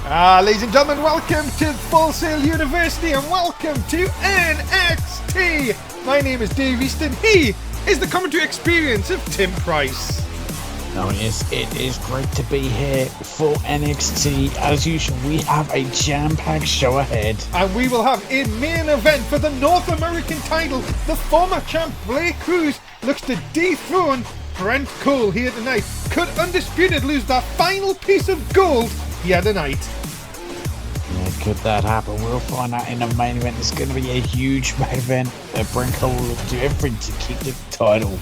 Ladies and gentlemen, welcome to Full Sail University and welcome to NXT. My name is Dave Easton. He is the commentary experience of Tim Price. Oh yes, it is great to be here for NXT. As usual, we have a jam-packed show ahead. And we will have a main event for the North American title. The former champ Blake Cruz looks to dethrone Brent Cole here tonight. Could Undisputed lose that final piece of gold here tonight? Yeah, could that happen? We'll find out in the main event. It's going to be a huge main event. Brent Cole will do everything to keep the title.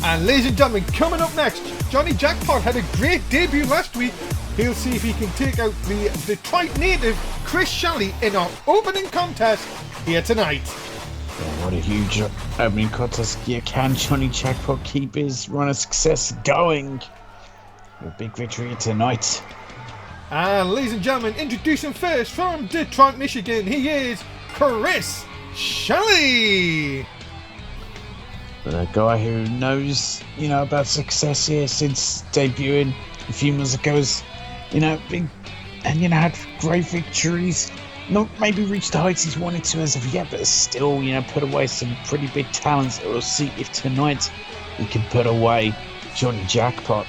And ladies and gentlemen, coming up next, Johnny Jackpot had a great debut last week. He'll see if he can take out the Detroit native Chris Shelley in our opening contest here tonight. Yeah, what a huge opening contest here. Can Johnny Jackpot keep his run of success going? A big victory tonight. And ladies and gentlemen, introducing first from Detroit, Michigan, he is Chris Shelley. A guy who knows, about success here since debuting a few months ago, big and had great victories. Not maybe reached the heights he's wanted to as of yet, but still, put away some pretty big talents. We'll see if tonight we can put away Johnny Jackpot.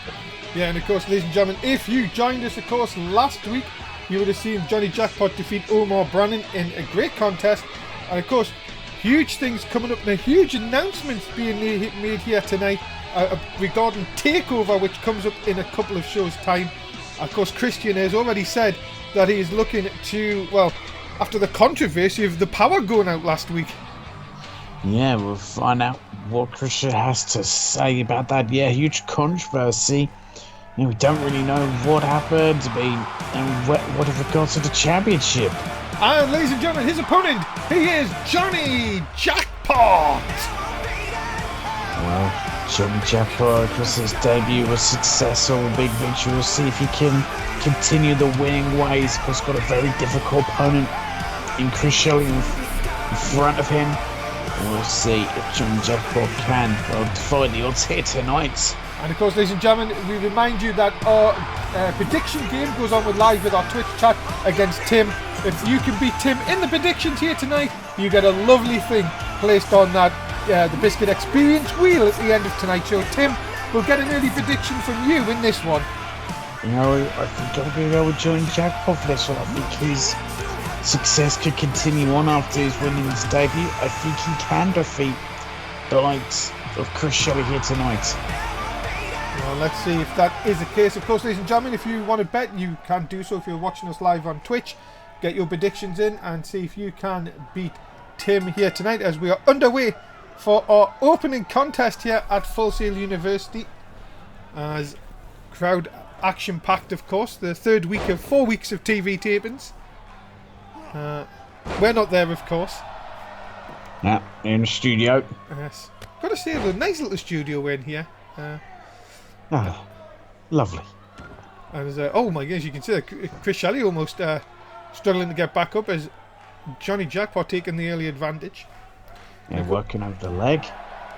Yeah, and of course, ladies and gentlemen, if you joined us, of course, last week, you would have seen Johnny Jackpot defeat Omar Brannon in a great contest. And of course, huge things coming up and huge announcements being made here tonight regarding TakeOver, which comes up in a couple of shows' time. Of course, Christian has already said that he is looking to, after the controversy of the power going out last week. Yeah, we'll find out what Christian has to say about that. Yeah, huge controversy. We don't really know what happened, and what have regards to the championship. And ladies and gentlemen, his opponent, he is Johnny Jackpot. Well, Johnny Jackpot, because his debut was successful, a big victory. We'll see if he can continue the winning ways. Of course, got a very difficult opponent in Chris Shelley in front of him. And we'll see if Johnny Jackpot can defy the odds here tonight. And of course, ladies and gentlemen, we remind you that our prediction game goes on live with our Twitch chat against Tim. If you can beat Tim in the predictions here tonight, you get a lovely thing placed on that the Biscuit Experience wheel at the end of tonight's show. Tim, we'll get an early prediction from you in this one. I think I'm going to go with Johnny Jackpot for this one. I think his success could continue on after his winning his debut. I think he can defeat the likes of Chris Shelley here tonight. Well, let's see if that is the case. Of course, ladies and gentlemen, if you want to bet, you can do so if you're watching us live on Twitch. Get your predictions in and see if you can beat Tim here tonight as we are underway for our opening contest here at Full Sail University. As crowd action packed, of course, the third week of 4 weeks of TV tapings. We're not there, of course. Yeah, in the studio. Yes. Got to say, the nice little studio we're in here. Lovely. And oh my goodness, you can see that Chris Shelley almost struggling to get back up as Johnny Jackpot taking the early advantage. Yeah, working over the leg.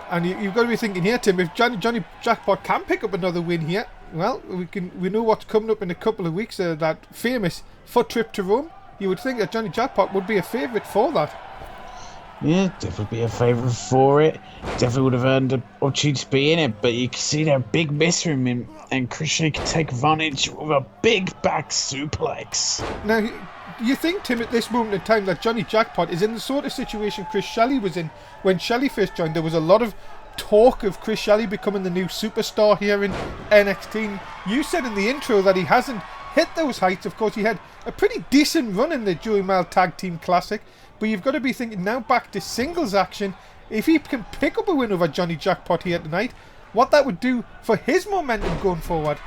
And you've got to be thinking here, Tim, if Johnny Jackpot can pick up another win here, well, we know what's coming up in a couple of weeks, that famous foot trip to Rome. You would think that Johnny Jackpot would be a favourite for that. Yeah, definitely be a favourite for it. Definitely would have earned the opportunity to be in it, but you can see that big miss from him, and Christian can take advantage of a big back suplex. Now, you think, Tim, at this moment in time that Johnny Jackpot is in the sort of situation Chris Shelley was in when Shelley first joined? There was a lot of talk of Chris Shelley becoming the new superstar here in NXT. You said in the intro that he hasn't hit those heights. Of course, he had a pretty decent run in the Joey Mile Tag Team Classic. But you've got to be thinking now back to singles action. If he can pick up a win over Johnny Jackpot here tonight, what that would do for his momentum going forward.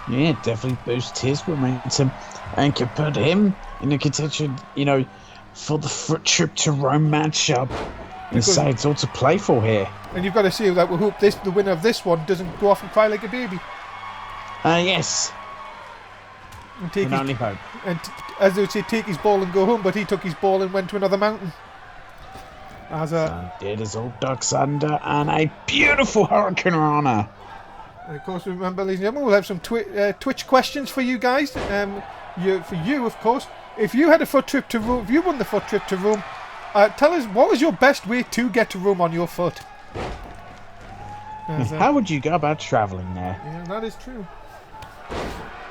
Yeah, definitely boost his momentum and could put him in a contention, for the foot trip to Rome matchup. And say it's all to play for here. And you've got to see that we hope the winner of this one doesn't go off and cry like a baby. Yes. Can only hope. And as they would say, take his ball and go home, but he took his ball and went to another mountain. Did his old ducks under, and a beautiful Hurricane Rana. And of course, remember, ladies and gentlemen, we'll have some Twitch questions for you guys. for you, of course, if you had a foot trip to Rome, if you won the foot trip to Rome, tell us what was your best way to get to Rome on your foot? How would you go about travelling there? Yeah, that is true.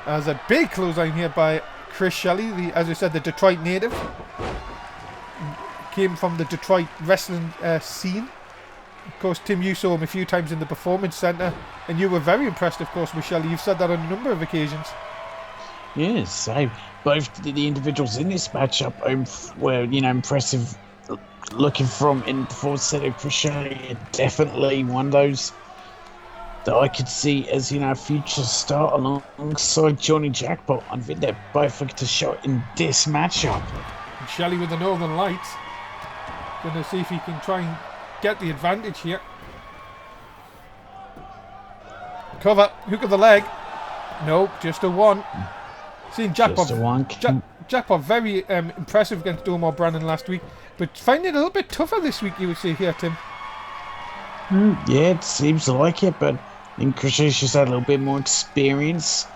There's a big clothesline here by Chris Shelley, as I said, the Detroit native. Came from the Detroit wrestling scene. Of course, Tim, you saw him a few times in the Performance Centre, and you were very impressed, of course, with Shelley. You've said that on a number of occasions. Yes, both the individuals in this matchup were, impressive. Looking from in Performance Centre, Chris Shelley, definitely one of those that I could see as, a future star alongside Johnny Jackpot. I think they're both looking to show it in this matchup. And Shelley with the Northern Lights. Gonna see if he can try and get the advantage here. Cover, hook of the leg. Nope, just a one. Seeing Jackpot. Just a one. Jackpot very impressive against Omar Brandon last week, but finding it a little bit tougher this week, you would say here, Tim. Yeah, it seems like it, but I think Chris just had a little bit more experience.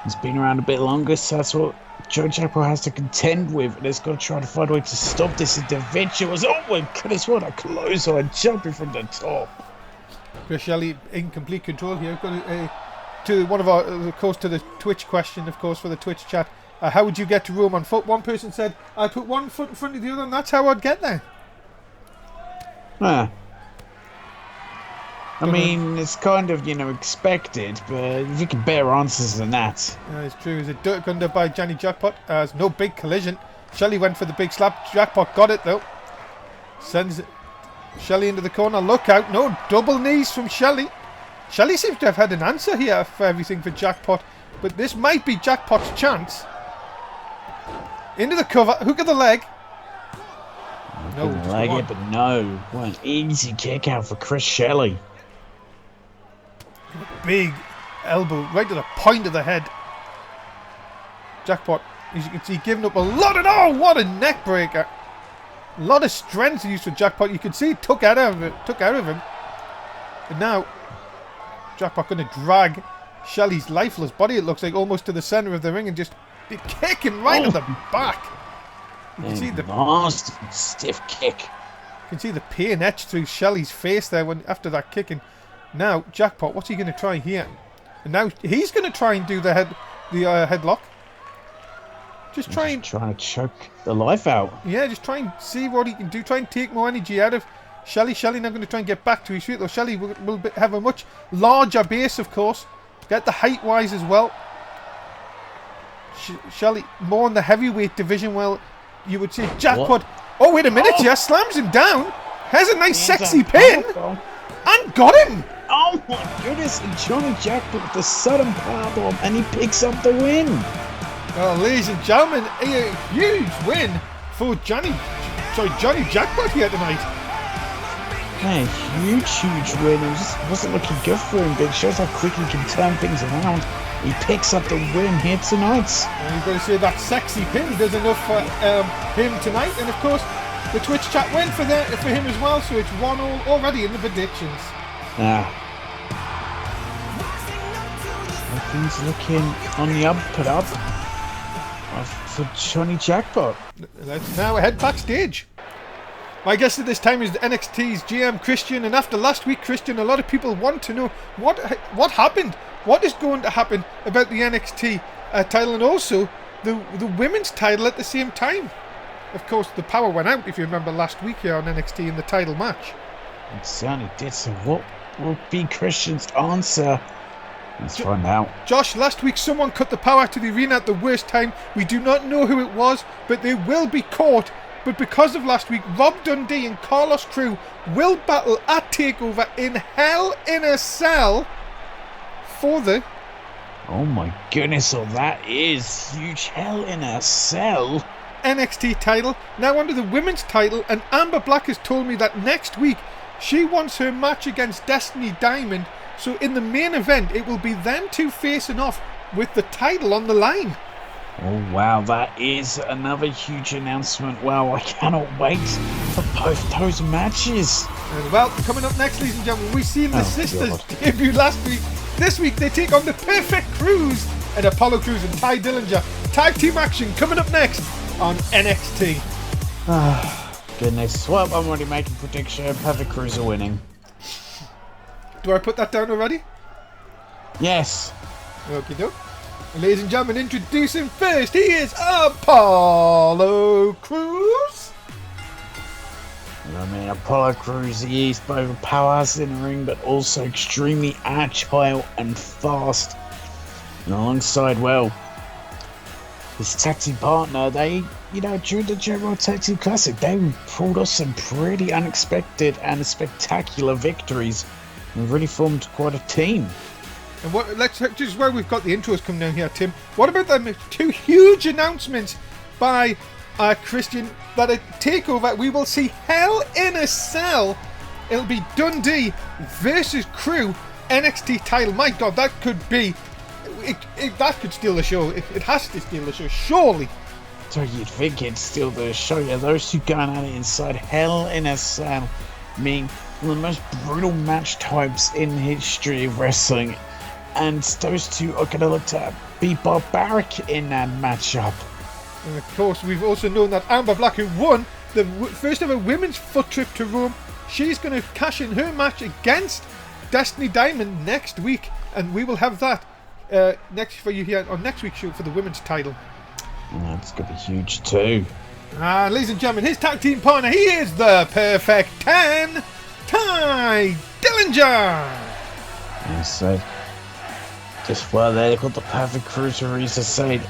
He's been around a bit longer, so that's what Joe Jackpot has to contend with, and he's got to try to find a way to stop this individual. Oh my goodness, what a clothesline jumping from the top. Chris Shelley in complete control here. Got to one of our, of course, to the Twitch question, of course, for the Twitch chat. How would you get to Rome on foot? One person said, I'd put one foot in front of the other, and that's how I'd get there. I mean, it's kind of, expected, but you can better answers than that. Yeah, it's true. Is it ducked under by Johnny Jackpot? There's no big collision. Shelley went for the big slap. Jackpot got it, though. Sends Shelley into the corner. Look out. No double knees from Shelley. Shelley seems to have had an answer here for everything for Jackpot, but this might be Jackpot's chance. Into the cover. Hook of the leg. No, leg it, but no. What an easy kick out for Chris Shelley. Big elbow right to the point of the head. Jackpot, as you can see, giving up a lot of... Oh, what a neck breaker. A lot of strength used for Jackpot. You can see it took out of him. And now, Jackpot going to drag Shelley's lifeless body, it looks like, almost to the centre of the ring and just kick him right in the back. You can see the nasty stiff kick. You can see the pain etched through Shelley's face there after that kicking. Now, Jackpot, what's he going to try here? And now he's going to try and do the headlock. Trying to choke the life out. Yeah, just try and see what he can do. Try and take more energy out of Shelley. Shelley now going to try and get back to his feet, though. Shelley will have a much larger base, of course. Get the height-wise as well. Shelley more in the heavyweight division. Well, you would say Jackpot. What? Oh, wait a minute here. Slams him down. Has a nice sexy pin. And got him. Oh my goodness. And Johnny Jackpot with the sudden powerbomb. And he picks up the win. Well, ladies and gentlemen, a huge win for Johnny Jackpot here tonight. Yeah, huge win. It just wasn't looking good for him, but it shows how quick he can turn things around. He picks up the win here tonight. And you've got to say that sexy pin does enough for him tonight. And of course, the Twitch chat went for him as well, so it's 1-1 already in the predictions. Things looking on the up for Johnny Jackpot. Let's now head backstage. My guest at this time is NXT's GM Christian, and after last week, Christian, a lot of people want to know what happened. What is going to happen about the NXT title and also the women's title at the same time? Of course, the power went out, if you remember, last week here on NXT in the title match. It certainly did. So what will be Christian's answer? Let's find out. Josh, last week someone cut the power to the arena at the worst time. We do not know who it was, but they will be caught. But because of last week, Rob Dundee and Carlos Crew will battle at TakeOver in Hell in a Cell for the... Oh my goodness, that is huge. Hell in a Cell. NXT title. Now under the women's title, and Amber Black has told me that next week she wants her match against Destiny Diamond. So in the main event, it will be them two facing off with the title on the line. Oh wow, that is another huge announcement. Wow, I cannot wait for both those matches. And well, coming up next, ladies and gentlemen, we've seen the sisters debut last week. This week they take on the Perfect Cruise and Apollo Crews and Ty Dillinger. Tag team action coming up next on NXT. Goodness. Well, I'm already making a prediction. Perfect Crews are winning. Do I put that down already? Yes. Okie doke. Ladies and gentlemen, introducing first, he is Apollo Crews. I mean, Apollo Crews, he is both a powerhouse in the ring, but also extremely agile and fast. And alongside, well, his tag team partner, they, during the General Tag Team Classic, they pulled off some pretty unexpected and spectacular victories. And really formed quite a team. And let's just where we've got the intros coming down here, Tim. What about them two huge announcements by Christian that a takeover? We will see Hell in a Cell. It'll be Dundee versus Crew NXT title. My God, that could be. That could steal the show. It has to steal the show, surely. So you'd think it'd steal the show. Yeah, those two going at it inside Hell in a Cell, meaning one of the most brutal match types in history of wrestling. And those two are going to look to be barbaric in that matchup. And of course, we've also known that Amber Black, who won the first ever women's foot trip to Rome, she's going to cash in her match against Destiny Diamond next week. And we will have that next for you here on next week's show for the women's title. That's going to be huge too. Ladies and gentlemen, his tag team partner, he is the Perfect 10, Ty Dillinger. Yes, so just well, they've got the Perfect Crews to say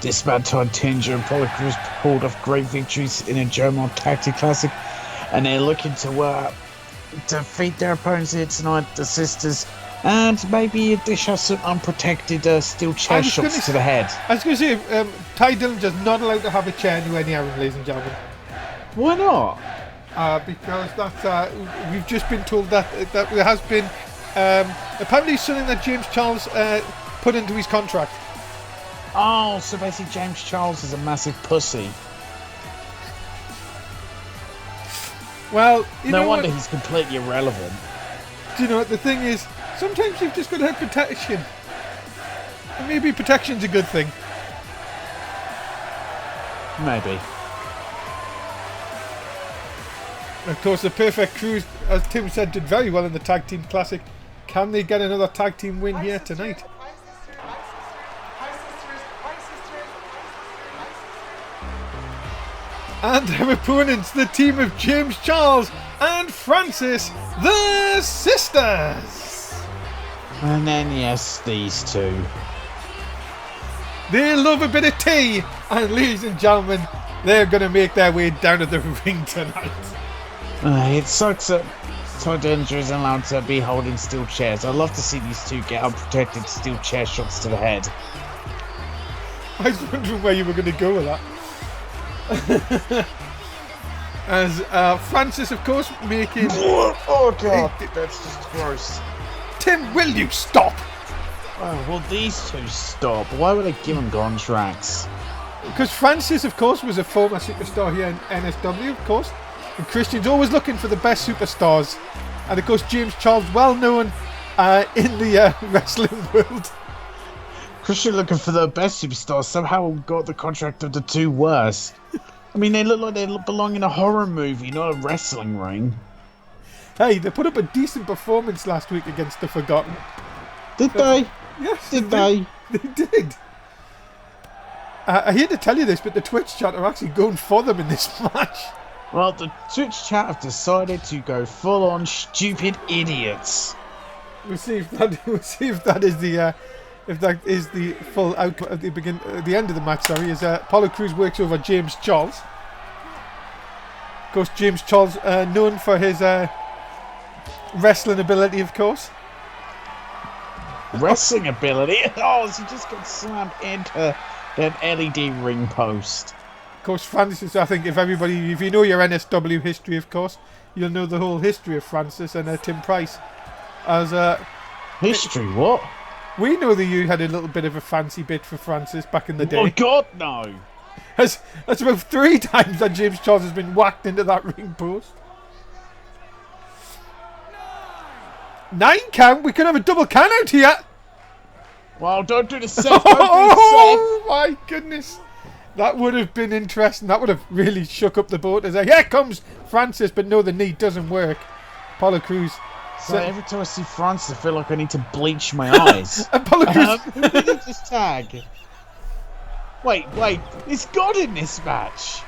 dismantled Tinger and Apollo Crews pulled off great victories in a German Tag Team Classic, and they're looking to defeat their opponents here tonight, the sisters, and maybe dish us some unprotected steel chair shots to the head. I was going to say, Ty Dillinger's not allowed to have a chair anywhere near him, ladies and gentlemen. Why not? Because that's we've just been told that there has been apparently something that James Charles put into his contract. Oh, so basically James Charles is a massive pussy. Well, no wonder he's completely irrelevant. Do you know what the thing is? Sometimes you've just got to have protection. And maybe protection's a good thing. Maybe. Of course, the Perfect Crews, as Tim said, did very well in the Tag Team Classic. Can they get another tag team win here tonight? And their opponents, the team of James Charles and Francis, the Sisters. And then, yes, these two. They love a bit of tea. And ladies and gentlemen, they're going to make their way down to the ring tonight. It sucks that Ty Dillinger isn't allowed to be holding steel chairs. I'd love to see these two get unprotected steel chair shots to the head. I was wondering where you were going to go with that. As Francis, of course, making... Oh, God, that's just gross. Tim, will you stop? Oh, will these two stop? Why would they give them contracts? Because Francis, of course, was a former superstar here in NSW, of course. And Christian's always looking for the best superstars. And, of course, James Charles, well known in the wrestling world. Christian looking for the best superstars somehow got the contract of the two worst. I mean, they look like they belong in a horror movie, not a wrestling ring. Hey, they put up a decent performance last week against the Forgotten. Did they? Yes, did they? They did. I hate to tell you this, but the Twitch chat are actually going for them in this match. Well, the Twitch chat have decided to go full on stupid idiots. We'll see if that is the full output at the end of the match. Sorry, as Apollo Crews works over James Charles. Of course, James Charles known for his wrestling ability, of course. Wrestling ability? Oh, so he just got slammed into that LED ring post. Of course, Francis, I think if you know your NSW history, of course, you'll know the whole history of Francis and Tim Price. History, what? We know that you had a little bit of a fancy bit for Francis back in the day. Oh, God, no. That's about 3 times that James Charles has been whacked into that ring post. 9 count? We could have a double count out here. Well, don't do the Seth. Don't do the Seth. Oh my goodness. That would have been interesting. That would have really shook up the boat. As here comes Francis, but no, the knee doesn't work. Apollo Crews. So every time I see Francis, I feel like I need to bleach my eyes. Apollo Crews. Who did he just tag? Wait, it's God in this match.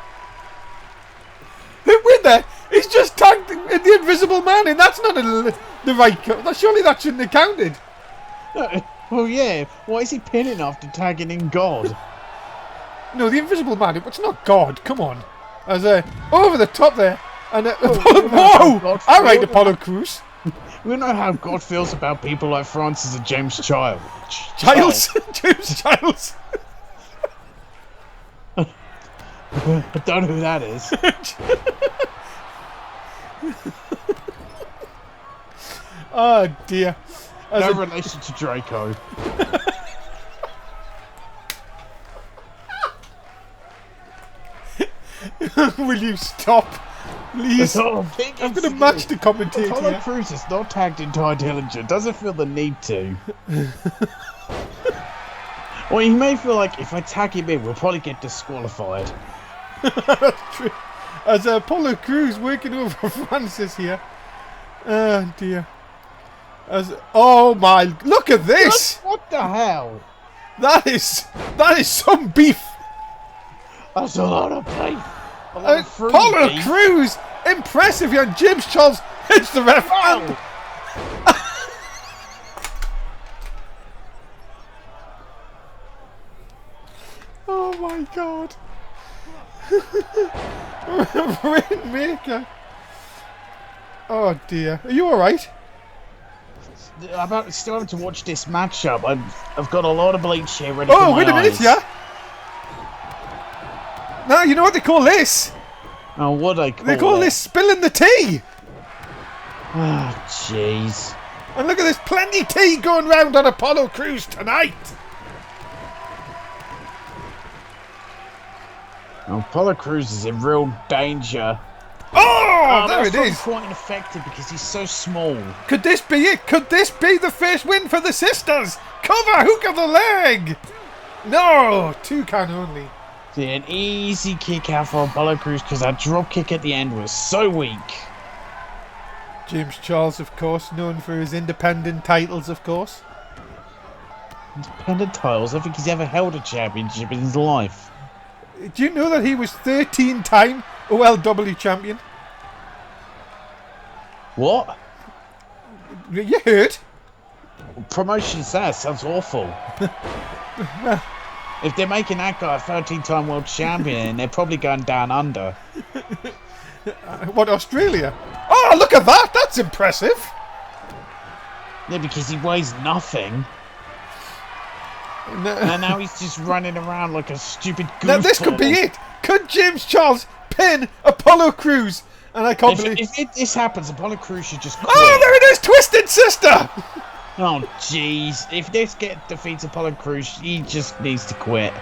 Wait there. He's just tagged the Invisible Man, and that's not the right count. Surely that shouldn't have counted. Well, yeah. Why is he pinning after tagging in God? No, the Invisible Man. It's not God. Come on. As over the top there, and whoa! All right, Apollo Crews. We know how God feels about people like Francis and James Giles. James Giles. I don't know who that is. Oh dear. No relation to Draco. Will you stop? Please. I'm going to match the commentator. Apollo Crews is not tagged in Ty Dillinger. Doesn't feel the need to. Or you may feel like if I tag him in, we'll probably get disqualified. That's true. As Apollo Crews working over Francis here. Oh dear. Oh my! Look at this. What the hell? That is some beef. That's a lot of beef. Apollo Crews, impressive here. James Charles hits the ref. Oh. Oh my God. Rainmaker. Oh dear. Are you alright? I'm still having to watch this matchup. I've got a lot of bleach here ready for my wait a minute, eyes. yeah? Now, you know what they call this? Oh, what they call this spilling the tea. Oh, jeez. And look at this, plenty tea going round on Apollo Crews tonight. Apollo Crews is in real danger. Oh, there it is. Quite ineffective because he's so small. Could this be it? Could this be the first win for the sisters? Cover, hook of the leg. No, 2 count only. See, an easy kick out for Apollo Crews because that drop kick at the end was so weak. James Charles, of course, known for his independent titles, of course. Independent titles? I think he's ever held a championship in his life. Do you know that he was 13-time OLW champion? What? You heard? Promotion sounds awful. If they're making that guy a 13-time world champion, they're probably going down under. What, Australia? Oh, look at that! That's impressive! Yeah, because he weighs nothing. No. And now he's just running around like a stupid goofball. Now this could be it! Could James Charles pin Apollo Crews? And I can't believe... If this happens, Apollo Crews should just quit. Oh, there it is! Twisted Sister! Oh, jeez. If this defeats Apollo Crews, he just needs to quit.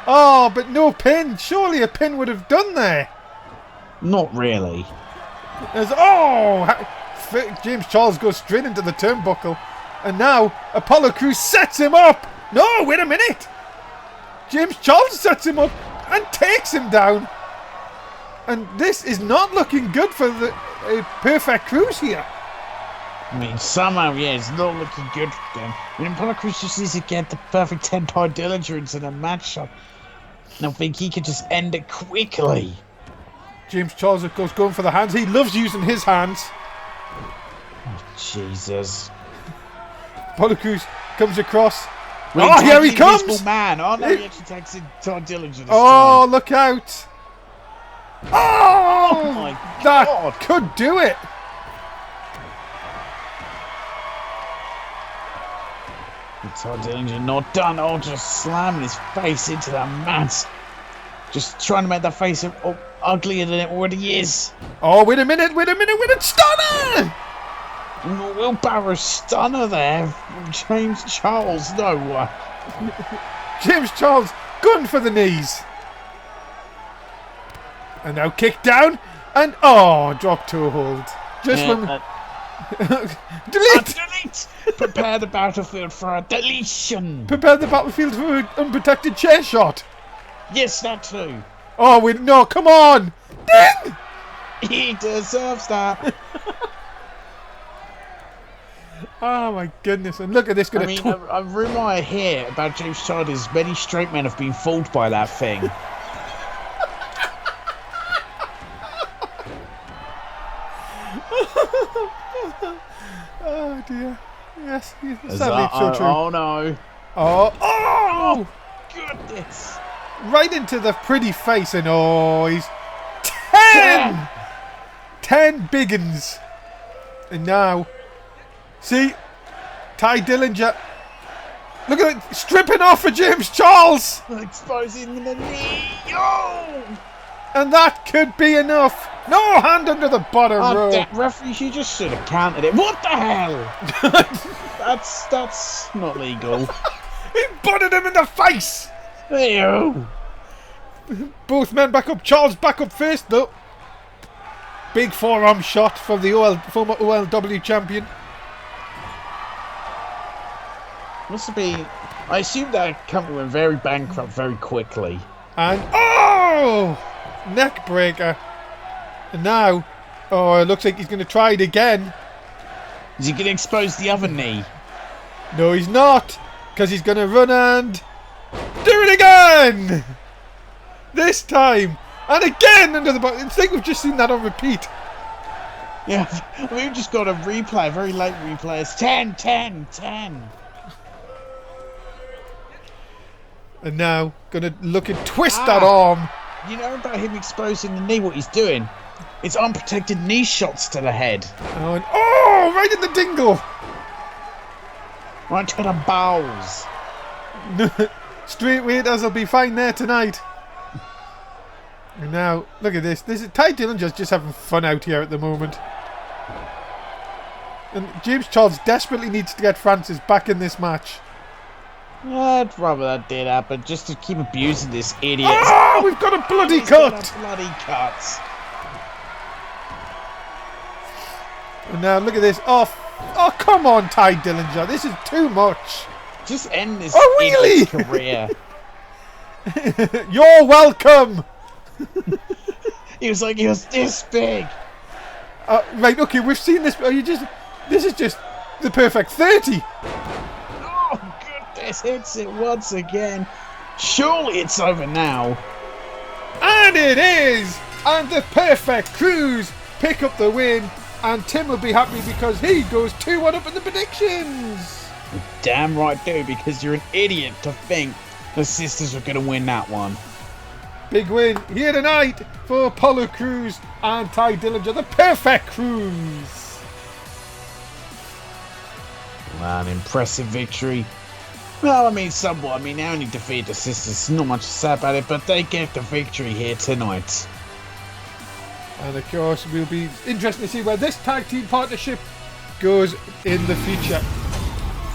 Oh, but no pin. Surely a pin would have done there. Not really. James Charles goes straight into the turnbuckle. And now Apollo Crews sets him up. No, wait a minute. James Charles sets him up and takes him down. And this is not looking good for the Perfect Crews here. I mean, somehow, yeah, it's not looking good for them. I mean, Apollo Crews just needs to get the perfect 10-point Dillinger into the matchup. And I think he could just end it quickly. James Charles, of course, going for the hands. He loves using his hands. Oh, Jesus. Apollo Crews comes across. Well, here he comes! Man. Oh, no, he actually takes in Todd Dillinger this time. Look out. Oh my God. That could do it. Todd Dillinger not done. Oh, just slamming his face into that mat. Just trying to make that face uglier than it already is. Oh, wait a minute. Stunner! Wheelbarrow stunner there from James Charles. No. James Charles going for the knees. And now kick down. And drop toe hold. Delete! Delete! Prepare the battlefield for a deletion! Prepare the battlefield for an unprotected chair shot! Yes, that too! Oh, no, come on! Ding! He deserves that! Oh my goodness, and look at this. I mean, a rumour I hear about James Charles is many straight men have been fooled by that thing. Oh dear. Yes, sadly it's so true. Oh no. Oh! Goodness. Right into the pretty face, and he's 10! 10 biggins. And now, see, Ty Dillinger, look at it, stripping off for James Charles! Exposing the knee. Oh! And that could be enough. No hand under the bottom row. Referee, you just should have counted it. What the hell? that's not legal. He butted him in the face. Ew. Both men back up. Charles back up first though. Big forearm shot from the former OLW champion. Must have been. I assume that company went very bankrupt very quickly. And neck breaker. And now, it looks like he's going to try it again. Is he going to expose the other knee? No, he's not, because he's going to run and do it again. This time, and again under the bottom. I think we've just seen that on repeat. Yeah, we've just got a replay, a very late replay. It's 10, 10, 10. And now, gonna look and twist that arm. You know about him exposing the knee, what he's doing? It's unprotected knee shots to the head. And, right in the dingle. Right to the bowels. Straight waiters will be fine there tonight. And now, look at this. This is Ty Dillinger's just having fun out here at the moment. And James Charles desperately needs to get Francis back in this match. I'd rather that did happen, just to keep abusing this idiot. We've got a bloody cut! Got a bloody cut. And now, look at this. Oh, come on, Ty Dillinger. This is too much. Just end this idiot's career. You're welcome! He was this big. Right, okay, we've seen this. This is just the perfect 30. Oh, goodness, hits it once again. Surely it's over now. And it is! And the perfect cruise pick up the win. And Tim will be happy because he goes 2-1 up in the predictions. Damn right, dude, because you're an idiot to think the sisters were going to win that one. Big win here tonight for Apollo Crews and Ty Dillinger, the perfect cruise. Well, an impressive victory. Well, I mean, somewhat. I mean, they only defeated the sisters. Not much to say about it, but they get the victory here tonight. And of course, we'll be interested to see where this tag team partnership goes in the future.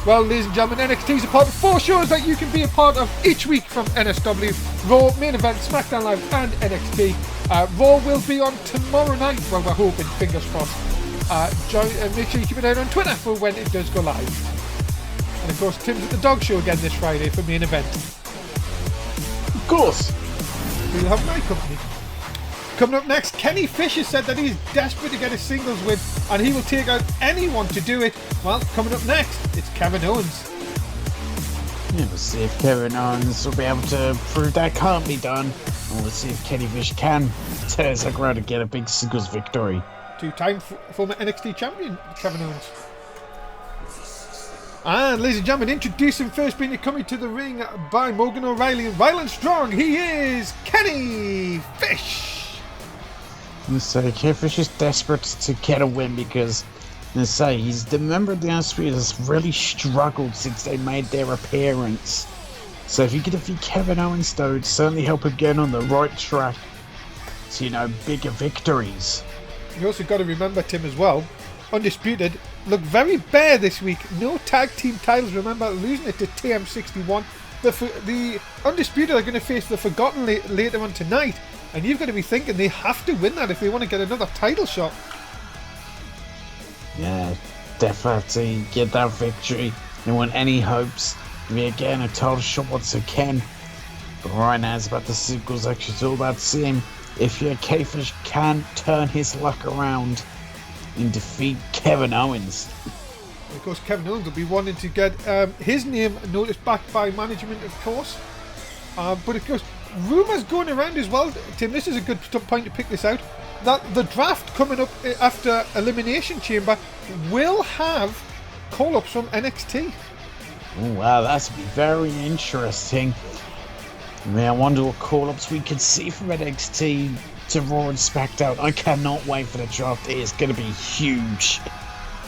Well, ladies and gentlemen, NXT is a part of 4 shows that you can be a part of each week from NSW, Raw, Main Event, SmackDown Live and NXT. Raw will be on tomorrow night. Well, we're hoping, fingers crossed. Make sure you keep an eye on Twitter for when it does go live. And of course, Tim's at the Dog Show again this Friday for Main Event. Of course. We'll have my company. Coming up next, Kenny Fisher said that he's desperate to get a singles win and he will take out anyone to do it. Well, coming up next, it's Kevin Owens. Yeah, we'll see if Kevin Owens will be able to prove that can't be done. And we'll see if Kenny Fisher can tear his around to get a big singles victory. 2-time former NXT champion, Kevin Owens. And ladies and gentlemen, introducing first being coming to the ring by Morgan O'Reilly and Violent Strong, he is Kenny Fish. So Kenny Fish is desperate to get a win because, let's say, he's the member of the NSW that's really struggled since they made their appearance. So if you can defeat Kevin Owens, though, it'd certainly help him get on the right track to, bigger victories. You also got to remember, Tim, as well, Undisputed look very bare this week. No tag team titles, remember, losing it to TM61. The Undisputed are going to face the Forgotten later on tonight. And you've got to be thinking they have to win that if they want to get another title shot. Yeah, definitely get that victory. And want any hopes of getting a title shot once again. But right now it's about the singles action. It's all about seeing if K-Fish can turn his luck around and defeat Kevin Owens. Of course, Kevin Owens will be wanting to get his name noticed back by management, of course. But of course, rumours going around as well, Tim, this is a good point to pick this out, that the draft coming up after Elimination Chamber will have call-ups from NXT. Oh, wow, that's be very interesting. I mean, I wonder what call-ups we could see from NXT to Raw and SmackDown. I cannot wait for the draft. It is going to be huge.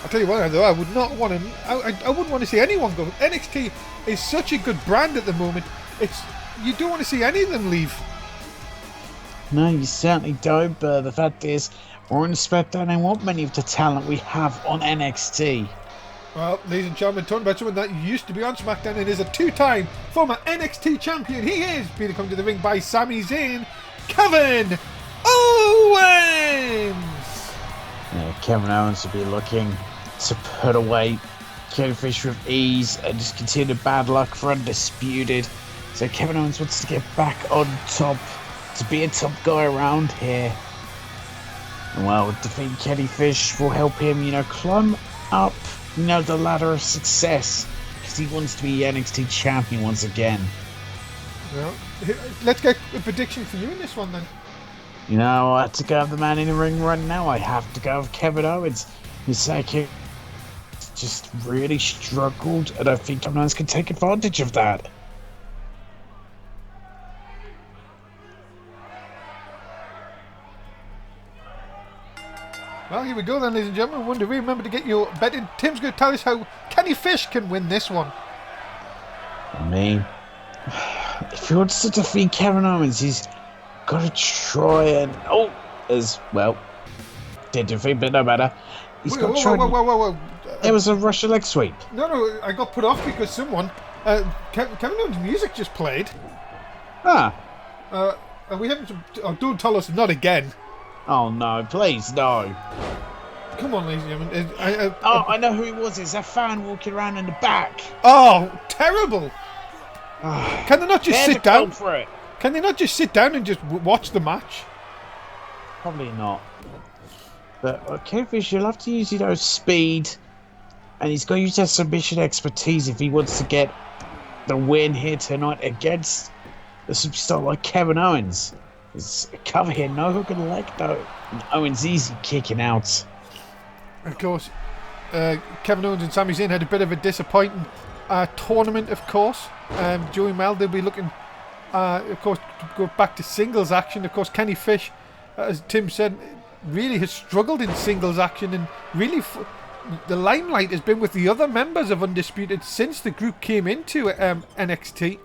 I'll tell you what, though, I would not want to. I wouldn't want to see anyone go. NXT is such a good brand at the moment. You don't want to see any of them leave. No, you certainly don't. But the fact is, Raw and SmackDown don't want many of the talent we have on NXT. Well, ladies and gentlemen, talking about someone that used to be on SmackDown and is a two-time former NXT champion. He is being come to the ring by Sami Zayn, Kevin Owens. Yeah, Kevin Owens will be looking to put away K-Fish with ease and just continue bad luck for Undisputed. So Kevin Owens wants to get back on top, to be a top guy around here. And well, defeating K-Fish will help him, climb up, the ladder of success, because he wants to be NXT champion once again. Well, let's get a prediction for you in this one then. I have to go with the man in the ring right now. I have to go with Kevin Owens. His psychic just really struggled, and I think Kevin Owens can take advantage of that. Well, here we go then, ladies and gentlemen. Wonder remember to get your bet in. Tim's going to tell us how Kenny Fish can win this one. I mean, if he wants to defeat Kevin Owens, he's got to try and as well. Did defeat, but no matter. He's got to try. Whoa. It was a Russian leg sweep. No, I got put off because someone. Kevin Owens' music just played. Ah. And we haven't. Oh, don't tell us not again. Oh no! Please no. Come on, ladies and gentlemen. I know who it was. It's a fan walking around in the back. Oh, terrible! Can they not just sit down? For it. Can they not just sit down and just watch the match? Probably not. But K-Fish, you'll have to use speed, and he's got to use that submission expertise if he wants to get the win here tonight against a superstar like Kevin Owens. There's a cover here, no hook and leg though. And Owens easy kicking out. Of course, Kevin Owens and Sami Zayn had a bit of a disappointing tournament, of course. Joey Mel, they'll be looking, of course, to go back to singles action. Of course, Kenny Fish, as Tim said, really has struggled in singles action, and really the limelight has been with the other members of Undisputed since the group came into NXT.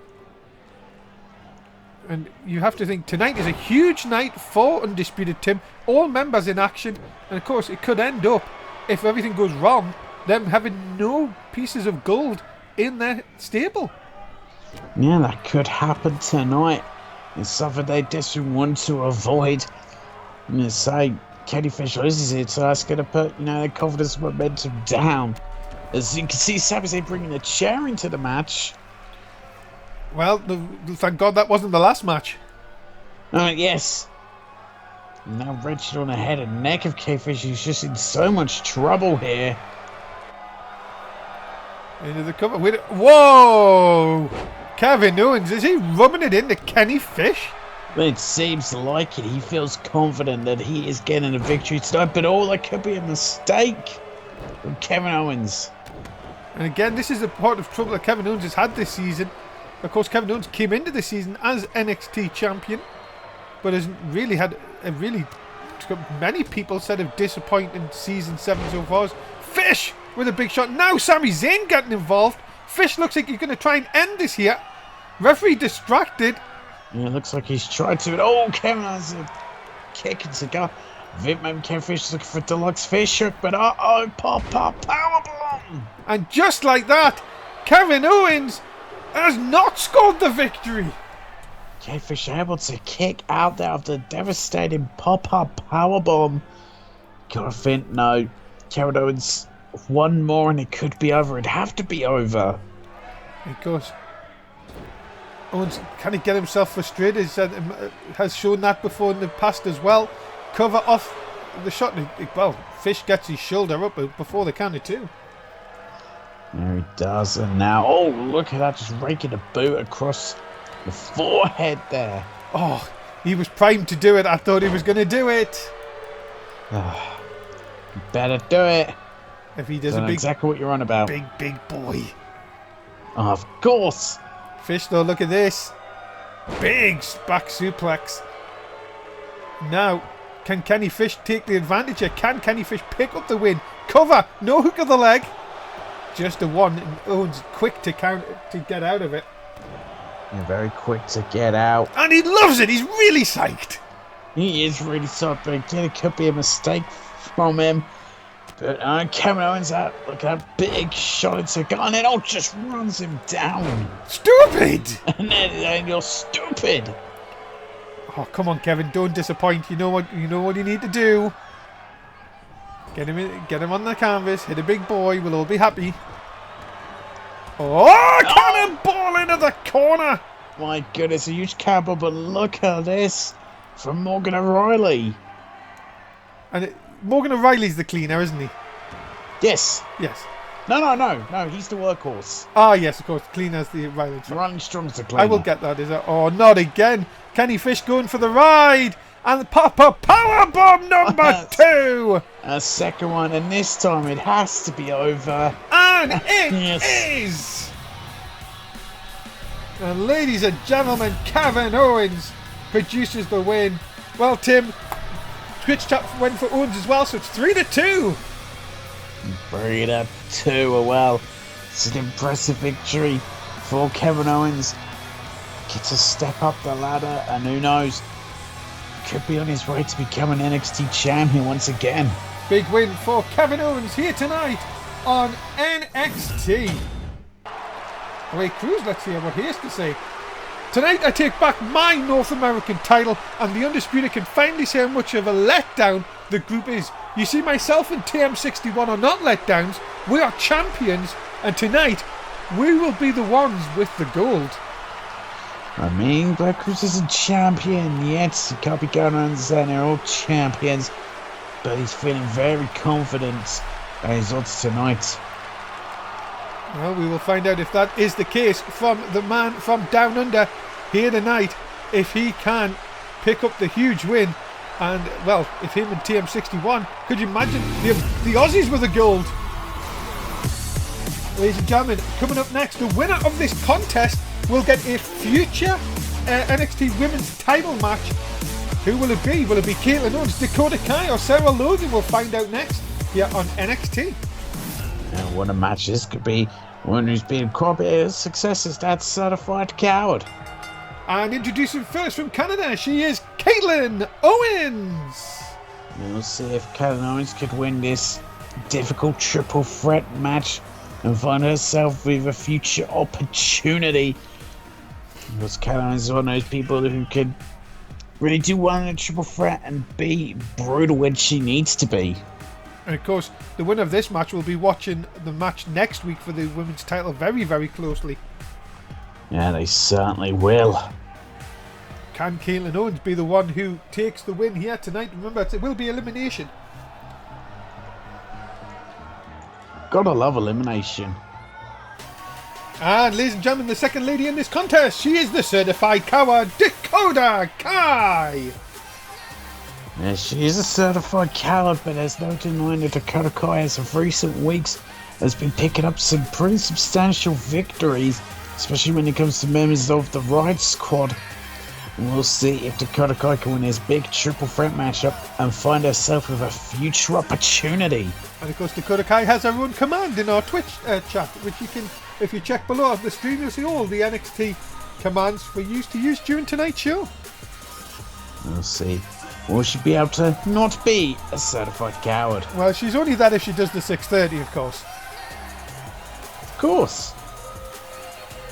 And you have to think tonight is a huge night for Undisputed, Tim. All members in action, and of course it could end up, if everything goes wrong, them having no pieces of gold in their stable. Yeah, that could happen tonight. It's something they desperately want to avoid. I'm going to say Kenny Fish loses it, so that's going to put their confidence momentum down. As you can see, Sami Zayn bringing a chair into the match. Well, thank God that wasn't the last match. Yes. Now wrenched on the head and neck of K-Fish. He's just in so much trouble here. Into the cover. Whoa! Kevin Owens, is he rubbing it into Kenny Fish? It seems like it. He feels confident that he is getting a victory tonight, but that could be a mistake from Kevin Owens. And again, this is the part of trouble that Kevin Owens has had this season. Of course, Kevin Owens came into the season as NXT champion, but has really had many people said of disappointing season 7 so far. Fish with a big shot. Now Sami Zayn getting involved. Fish looks like he's going to try and end this here. Referee distracted. Yeah, it looks like he's tried to. Oh, Kevin has a kick and cigar. Maybe Kevin Fish is looking for Deluxe Fish hook, but pop, powerbomb. And just like that, Kevin Owens has not scored the victory. K-Fish able to kick out there after devastating pop-up powerbomb. Gotta think, no. Kevin Owens, one more and it could be over. It'd have to be over. Of course. Owens kind of get himself frustrated. Has shown that before in the past as well. Cover off the shot. Well, Fish gets his shoulder up before the count of two. There he does. And now, oh, look at that. Just raking a boot across the forehead there. Oh, he was primed to do it. I thought he was going to do it. Better do it. If he does a big... exactly what you're on about. Big boy. Oh, of course. Fish, though, look at this. Big back suplex. Now, can Kenny Fish take the advantage here? Can Kenny Fish pick up the win? Cover. No hook of the leg. Just a one. And Owens quick to get out of it. You're very quick to get out. And he loves it. He's really psyched. He is really psyched, but again, it could be a mistake from him. But Kevin Owens out. Look at that big shot into gun, and it just runs him down. Stupid! And then you're stupid. Oh, come on, Kevin! Don't disappoint. You know what you need to do. Get him on the canvas. Hit a big boy. We'll all be happy. Oh, cannonball into the corner! My goodness, a huge cannonball, but look at this from Morgan O'Reilly. And Morgan O'Reilly's the cleaner, isn't he? Yes. Yes. No, he's the workhorse. Ah, yes, of course. Cleaner's the O'Reilly. Running strong's the cleaner. I will get that, is it? Oh, not again. Kenny Fish going for the ride. And the pop-up powerbomb number 2. A second one, and this time it has to be over. And it is. And ladies and gentlemen, Kevin Owens produces the win. Well, Tim, Twitch chat went for Owens as well, so it's 3-2. 3-2, well, it's an impressive victory for Kevin Owens. Gets a step up the ladder, and who knows, could be on his way to become an NXT champion once again. Big win for Kevin Owens here tonight on NXT. Ray Cruz, let's hear what he has to say. Tonight I take back my North American title, and the Undisputed can finally say how much of a letdown the group is. You see, myself and TM61 are not letdowns, we are champions, and tonight we will be the ones with the gold. I mean, Black Cruz isn't champion yet. He can't be going around saying they're all champions, but he's feeling very confident at his odds tonight. Well, we will find out if that is the case from the man from down under here tonight, if he can pick up the huge win. And, well, if him and TM61, could you imagine the Aussies with the gold? Ladies and gentlemen, coming up next, the winner of this contest will get a future NXT Women's title match. Who will it be? Will it be Caitlin Owens, Dakota Kai, or Sarah Logan? We'll find out next here on NXT. And what a match this could be. One who's been quite a bit of success is that certified coward. And introducing first from Canada, she is Caitlin Owens. We'll see if Caitlin Owens could win this difficult triple threat match and find herself with a future opportunity. Because Caitlin Owens is one of those people who can really do well in a triple threat and be brutal when she needs to be. And of course, the winner of this match will be watching the match next week for the women's title very, very closely. Yeah, they certainly will. Can Caitlin Owens be the one who takes the win here tonight? Remember, it will be elimination. Gotta love elimination. And ladies and gentlemen, the second lady in this contest, she is the certified coward, Dakota Kai. Yeah, she is a certified coward, but there's no denying that Dakota Kai, as of recent weeks, has been picking up some pretty substantial victories, especially when it comes to members of the Riot Squad. And we'll see if Dakota Kai can win his big triple threat matchup and find herself with a future opportunity. And of course, Dakota Kai has her own command in our Twitch chat, which you can, if you check below the stream, you'll see all the NXT commands for you to use during tonight's show. We'll see. Will she be able to not be a certified coward? Well, she's only that if she does the 6:30, of course. Of course.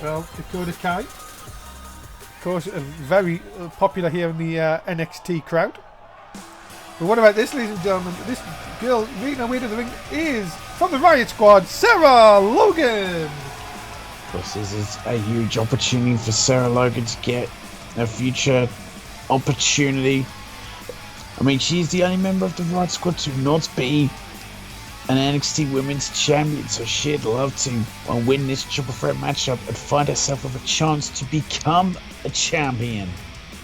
Well, Dakota Kai, of course, very popular here in the NXT crowd. But what about this, ladies and gentlemen? This girl making her way to the ring is, from the Riot Squad, Sarah Logan. Of course, this is a huge opportunity for Sarah Logan to get a future opportunity. I mean, she's the only member of the Riot Squad to not be an NXT Women's Champion, so she'd love to win this triple threat matchup and find herself with a chance to become a champion.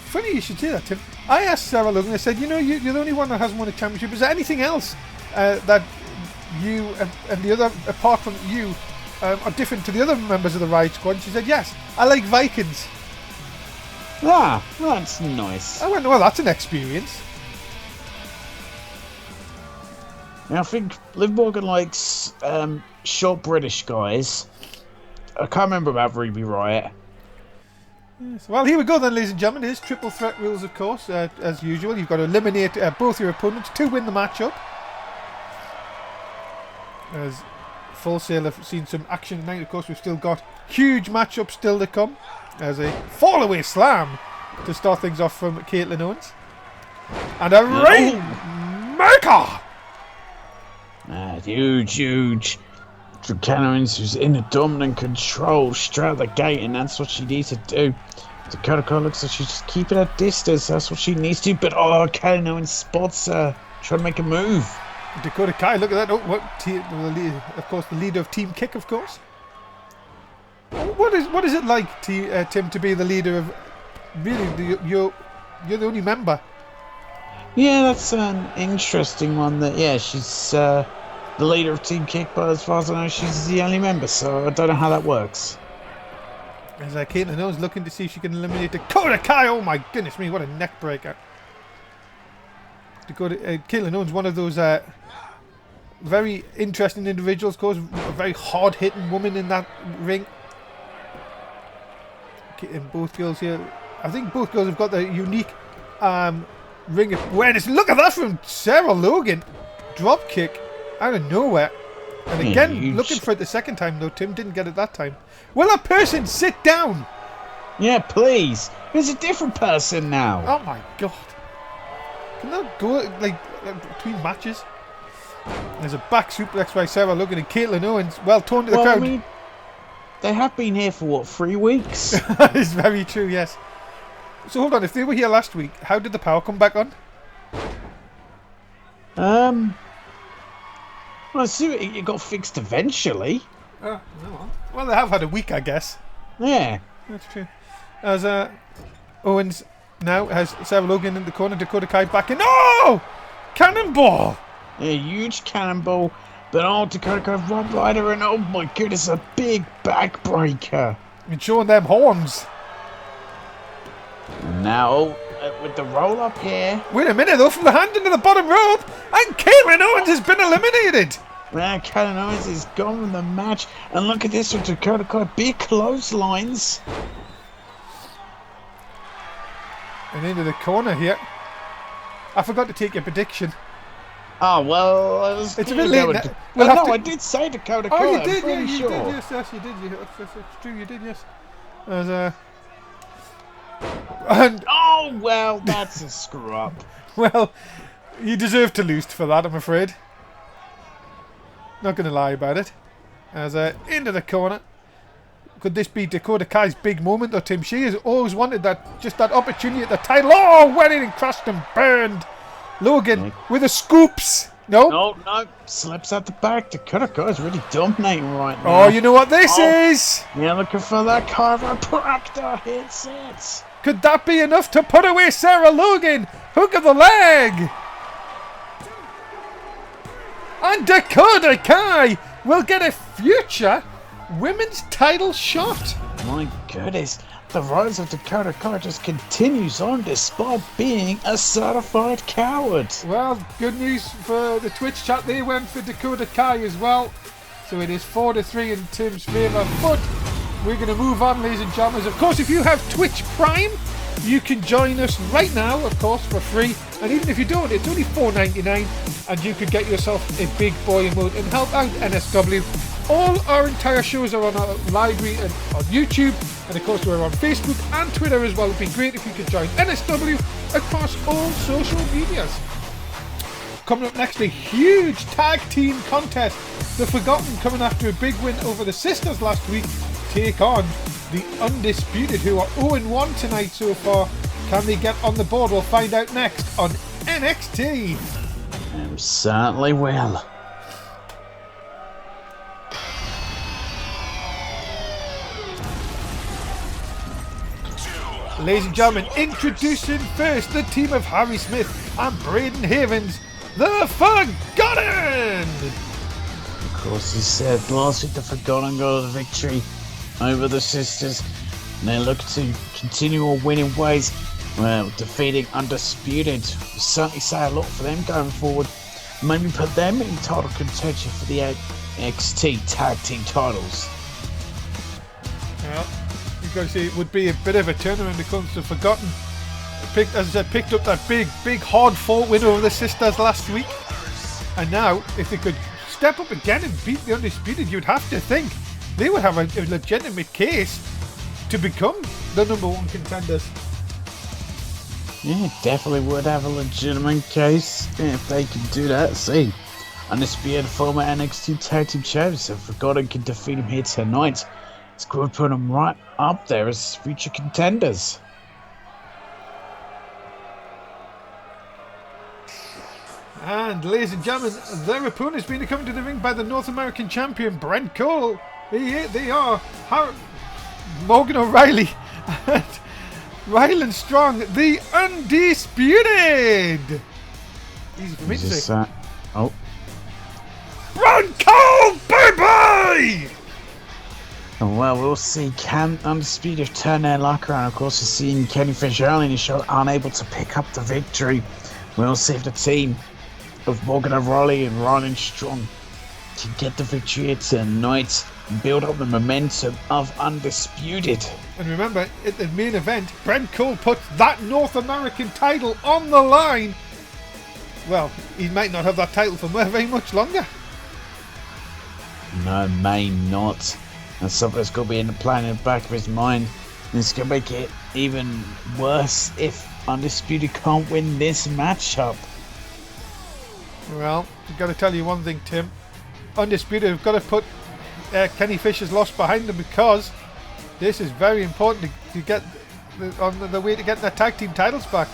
Funny you should say that, Tim. I asked Sarah Logan, I said, you're the only one that hasn't won a championship. Is there anything else that you and the other, apart from you, are different to the other members of the Riot Squad? And she said, yes, I like Vikings. Ah, that's nice. I went, well, that's an experience. Now, I think Liv Morgan likes short British guys. I can't remember about Ruby Riott. Yes. Well, here we go then, ladies and gentlemen. It is triple threat rules, of course, as usual. You've got to eliminate both your opponents to win the matchup. As Full Sail have seen some action tonight, of course, we've still got huge matchups still to come. As a fall-away slam to start things off from Caitlin Owens. And a Rainmaker! Huge. Dakota Owens, who's in a dominant control straight out the gate, and that's what she needs to do. Dakota Kai looks like she's just keeping her distance. That's what she needs to. But Caitlin Owens spots her, trying to make a move. Dakota Kai, look at that. Of course, the leader of Team Kick, of course. What is it like, Tim, to be the leader of? Really, you're the only member. Yeah, that's an interesting one. She's the leader of Team Kick, but as far as I know, she's the only member, so I don't know how that works. As Caitlin Owens looking to see if she can eliminate Dakota Kai. Oh my goodness me, what a neck breaker. Caitlin Owens, one of those very interesting individuals, of course, a very hard-hitting woman in that ring. And both girls here, I think both girls have got the unique ring awareness. Look at that from Sarah Logan. Drop kick out of nowhere. And again, looking for it the second time, though. Tim didn't get it that time. Will a person sit down? Yeah, please. There's a different person now. Oh my god. Can that go like between matches? There's a back suplex by Sarah Logan and Caitlin Owens. Well torn to the crowd. I mean, they have been here for what, 3 weeks? That is very true, yes. So hold on, if they were here last week, how did the power come back on? Well, I see it got fixed eventually. Oh, no. Well, they have had a week, I guess. Yeah. That's true. As Owens now has Sarah Logan in the corner, Dakota Kai back in. Oh! Cannonball! A huge cannonball. But Dakota Kai right by her, and oh my goodness, a big backbreaker. And showing them horns. And now, with the roll up here. Wait a minute, though, from the hand into the bottom rope. And Caitlin Owens has been eliminated. Now, Caitlin Owens is gone from the match. And look at this with Dakota Kai. Big clotheslines. And into the corner here. I forgot to take your prediction. Oh, well, it's a bit late. I did say Dakota Kai. Oh, you did, I'm you sure. did, yes, you did. That's true, you did, yes. Oh, well, that's a screw up. Well, you deserve to lose for that, I'm afraid. Not going to lie about it. As into the corner. Could this be Dakota Kai's big moment, though, Tim? She has always wanted that opportunity at the title. Oh, went in and crushed and burned. Logan with the scoops. No, slips at the back. Dakota Kai's really dominating right now. Oh, you know what this is? Yeah, looking for that chiropractor hits. Could that be enough to put away Sarah Logan? Hook of the leg. And Dakota Kai will get a future women's title shot. My goodness. The rise of Dakota Kai just continues on despite being a certified coward. Well, good news for the Twitch chat. They went for Dakota Kai as well. So it is 4-3 in Tim's favour. But we're going to move on, ladies and gentlemen. Of course, if you have Twitch Prime, you can join us right now, of course, for free. And even if you don't, it's only $4.99. And you could get yourself a big boy mode and help out NSW. All our entire shows are on our library and on YouTube. And of course, we're on Facebook and Twitter as well. It'd be great if you could join NSW across all social medias. coming up next, a huge tag team contest. The Forgotten, coming after a big win over the Sisters last week, take on the Undisputed, who are 0-1 tonight so far. Can they get on the board? We'll find out next on NXT. Certainly will. Ladies and gentlemen, introducing first the team of Harry Smith and Braden Havens, the Forgotten! Of course, he said last week the Forgotten got the victory over the Sisters, and they look to continue on winning ways, defeating Undisputed. We certainly say a lot for them going forward. Maybe put them in title contention for the NXT tag team titles. Well, you've got to see, it would be a bit of a turnaround when it comes to Forgotten. As I said, picked up that big hard fought win over the Sisters last week, and now if they could step up again and beat the Undisputed, you'd have to think they would have a legitimate case to become the number one contenders. Yeah, definitely would have a legitimate case if they could do that. See, Undisputed former NXT tag team champions, have Forgotten can defeat him here tonight. It's going to put them right up there as future contenders. And ladies and gentlemen, their opponents being come to the ring by the North American champion Brent Cole. They are Morgan O'Reilly and Ryland Strong, the Undisputed. Easy for me to say. Brent Cole, baby! Well, we'll see. Can Undisputed turn their luck around? Of course, we've seen Kenny Fisher early in the show unable to pick up the victory. We'll see if the team of Morgan O'Reilly and Ryland Strong can get the victory here tonight and build up the momentum of Undisputed. And remember, at the main event, Brent Cole puts that North American title on the line. Well, he might not have that title for very much longer. No, may not. And something's going to be in the plan in the back of his mind. And it's going to make it even worse if Undisputed can't win this matchup. Well, I've got to tell you one thing, Tim. Undisputed have got to put Kenny Fisher's loss behind them, because this is very important to get on the way to get their tag team titles back.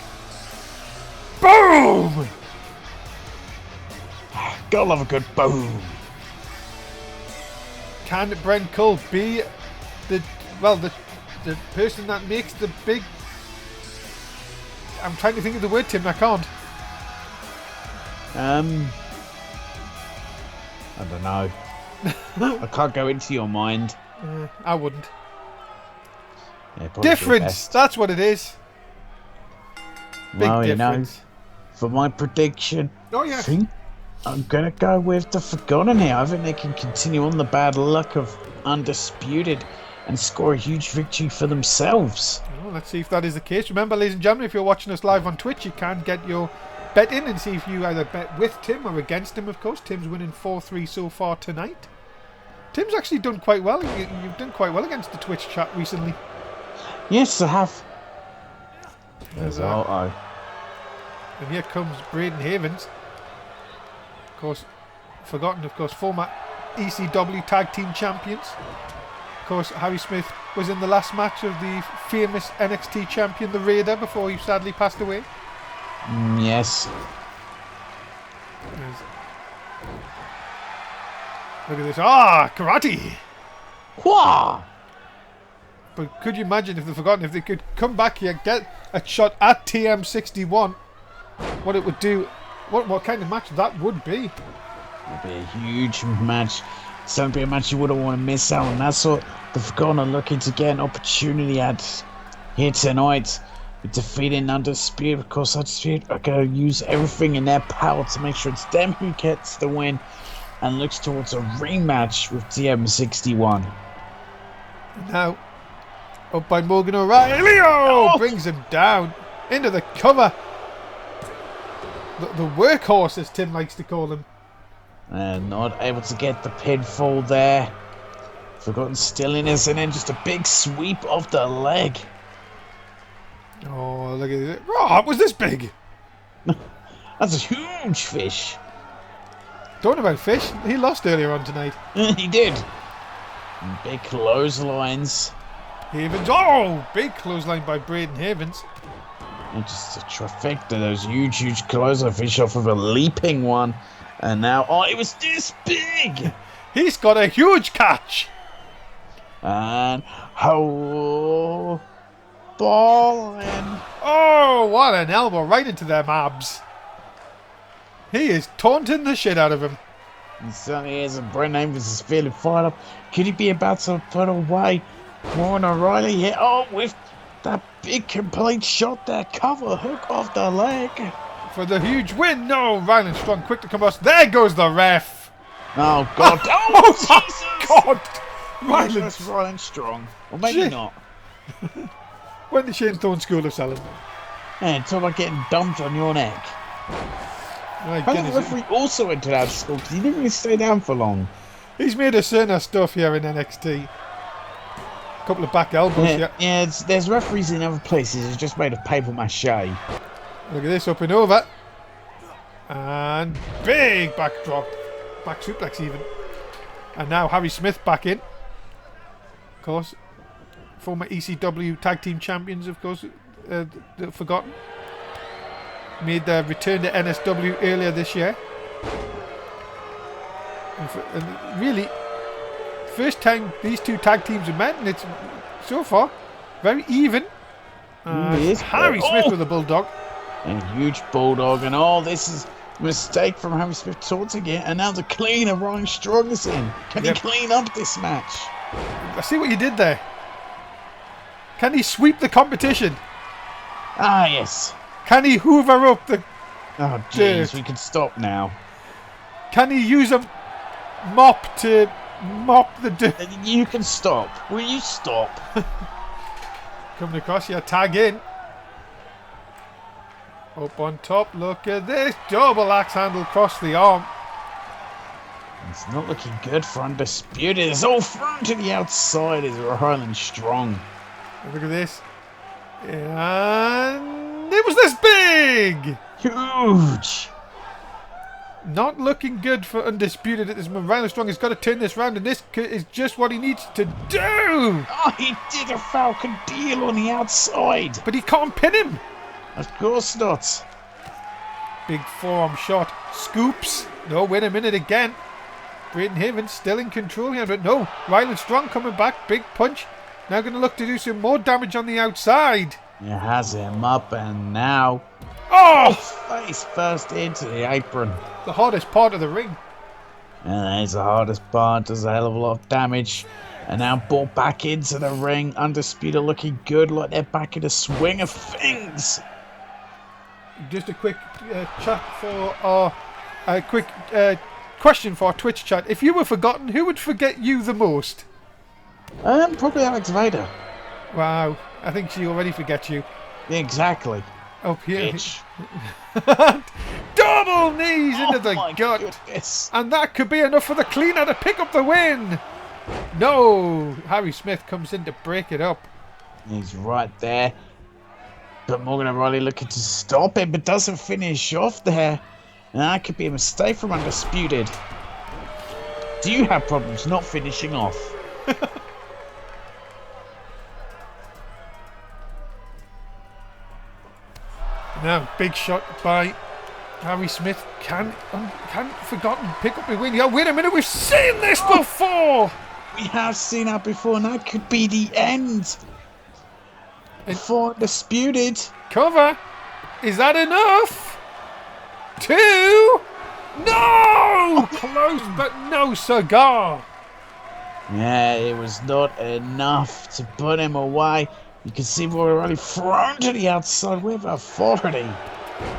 Boom! Gotta love a good boom. Can Brent Cole be the person that makes the big... I'm trying to think of the word, Tim, I can't. I don't know. I can't go into your mind. I wouldn't. Yeah, difference! That's what it is. Big difference. You know, for my prediction, I think I'm going to go with the Forgotten here. I think they can continue on the bad luck of Undisputed and score a huge victory for themselves. Well, let's see if that is the case. Remember, ladies and gentlemen, if you're watching us live on Twitch, you can get your bet in and see if you either bet with Tim or against him, of course. Tim's winning 4-3 so far tonight. Tim's actually done quite well. You've done quite well against the Twitch chat recently. Yes, I have. There's Auto. And here comes Braden Havens. Of course, Forgotten, of course, former ECW tag team champions. Of course, Harry Smith was in the last match of the famous NXT champion, the Raider, before he sadly passed away. Yes. Look at this. Ah, karate! Wah! But could you imagine if they could come back here, get a shot at TM61, what it would do, what kind of match that would be? It would be a huge match. It's going to be a match you wouldn't want to miss out on. That's what the Forgotten are looking to get an opportunity at here tonight. With defeating Undisputed. Of course, Undisputed are going to use everything in their power to make sure it's them who gets the win and looks towards a rematch with TM61. Now, up by Morgan O'Reilly, brings him down into the cover. The workhorse, as Tim likes to call him. And not able to get the pinfall there. Forgotten still in his, and then just a big sweep of the leg. Oh, look at it. Oh, was this big? That's a huge fish. Don't know about fish. He lost earlier on tonight. He did. Big clotheslines. Havens. Oh, big clothesline by Braden Havens. And just a trifecta. Those huge clothesline fish off of a leaping one. And now, oh, it was this big. He's got a huge catch. And oh, balling. Oh, what an elbow right into them abs. He is taunting the shit out of him. He certainly is, and Brent Havens is feeling fired up. Could he be about to put away Warren O'Reilly here? Oh, with that big complete shot there. Cover hook off the leg. For the huge win. No, Ryland Strong quick to come us. There goes the ref. Oh, God. Oh, Jesus. God. Ryland Strong. Or maybe not. When the Shane Stone School of Selling. Yeah, talk about getting dumped on your neck. My I think the goodness. referee also went to that school because he didn't really stay down for long. He's made a sin of stuff here in NXT. A couple of back elbows, Yeah, there's referees in other places. It's just made of paper mache. Look at this, up and over. And big back drop. Back suplex even. And now Harry Smith back in. Of course. Former ECW Tag Team Champions, of course. Forgotten. Made their return to NSW earlier this year. And really, first time these two tag teams have met, and it's so far very even. Harry Smith with a bulldog. A huge bulldog, and all this is a mistake from Harry Smith taunting it, and now the cleaner Ryan Strong is in. Can he clean up this match? I see what you did there. Can he sweep the competition? Ah, yes. Can he hoover up the Oh, jeez, we can stop now. Can he use a mop to mop the dirt? You can stop. Will you stop? Coming across, tag in. Up on top, look at this. Double axe handle across the arm. It's not looking good for Undisputed. It's all thrown to the outside as Ryland Strong. Look at this. And it was this big! Huge! Not looking good for Undisputed at this moment. Ryland Strong has got to turn this round, and this is just what he needs to do! Oh, he did a Falcon deal on the outside! But he can't pin him! Of course not. Big forearm shot. Scoops. No, wait a minute again. Braden Havens still in control here, but no. Ryland Strong coming back. Big punch. Now going to look to do some more damage on the outside. It has him up, and now... Oh! Face first into the apron. The hardest part of the ring. And that is the hardest part. Does a hell of a lot of damage. And now brought back into the ring. Undisputed looking good, like they're back in the swing of things. Just a quick chat for our... A quick question for our Twitch chat. If you were forgotten, who would forget you the most? Probably Alex Vader. Wow. I think she already forgets you. Exactly. Up here. Bitch. Double knees into the my gut. Goodness. And that could be enough for the cleaner to pick up the win. No. Harry Smith comes in to break it up. He's right there. But Morgan O'Reilly looking to stop it, but doesn't finish off there. And that could be a mistake from Undisputed. Do you have problems not finishing off? Now, big shot by Harry Smith. Can Forgotten pick up the win? Oh, wait a minute, we've seen this before! We have seen that before, and that could be the end. For Undisputed. Cover. Is that enough? 2? No! Close, but no cigar. Yeah, it was not enough to put him away. You can see we're already thrown to the outside with authority.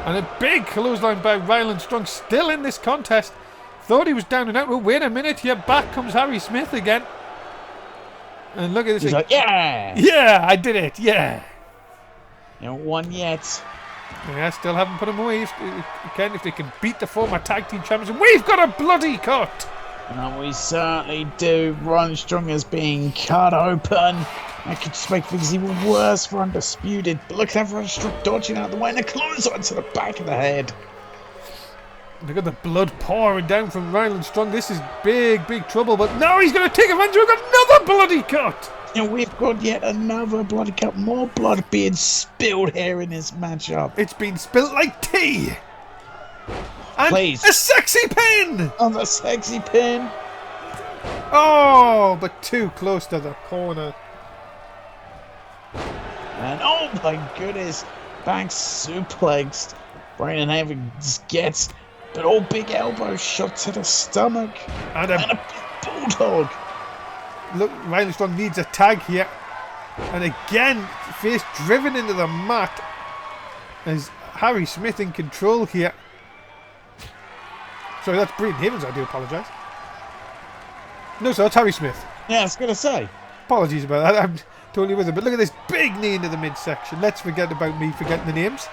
And a big clothesline by Ryland Strong, still in this contest. Thought he was down and out. Well, wait a minute here. Back comes Harry Smith again. And look at this. He's like, yeah! Yeah, I did it. Yeah. You haven't won yet. Yeah, still haven't put him away. If they can beat the former tag team champions. And we've got a bloody cut. And we certainly do. Ron Strong is being cut open. I could just make things even worse for Undisputed. But look at Ron Strong dodging out of the way and a clothesline to the back of the head. Look at the blood pouring down from Ryland Strong. This is big, big trouble. But now he's going to take advantage. We've got another bloody cut. And we've got yet another bloody cut. More blood being spilled here in this matchup. It's been spilt like tea. And Please. a sexy pin. On the sexy pin. Oh, but too close to the corner. And oh my goodness. Back suplexed. Brandon Evans gets, but all big elbow shot to the stomach. And a big bulldog. Look, Ryland Strong needs a tag here. And again, face driven into the mat. As Harry Smith in control here. Sorry, that's Braden Havens, I do apologise. No, sir, it's Harry Smith. Yeah, I was going to say. Apologies about that, I'm totally with him. But look at this big knee into the midsection. Let's forget about me forgetting the names.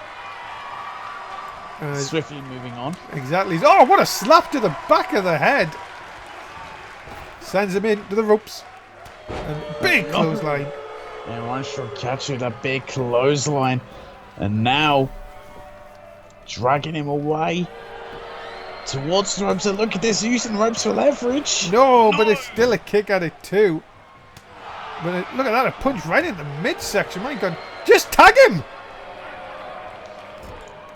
Swiftly moving on. Exactly. Oh, what a slap to the back of the head. Sends him into the ropes. And big clothesline. And one shot catch with a big clothesline. And now dragging him away towards the ropes. And look at this, using ropes for leverage. No, but it's still a kick at it too. But look at that, a punch right in the midsection. My God, just tag him.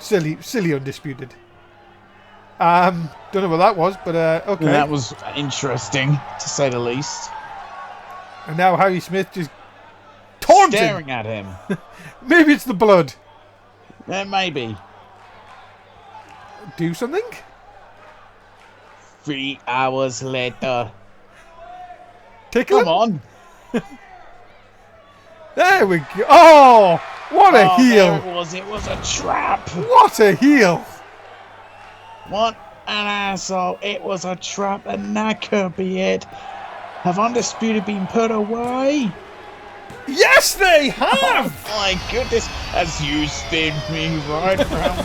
Silly undisputed. Don't know what that was, but okay. That was interesting, to say the least. And now Harry Smith just taunting. Staring at him. Maybe it's the blood. Yeah, maybe. Do something? 3 hours later. Tickle him? Come on. There we go. Oh, what a heel. There it was. It was a trap. What a heel. What an asshole. It was a trap, and that could be it. Have Undisputed been put away? Yes, they have. Oh my goodness. As you spin me right round.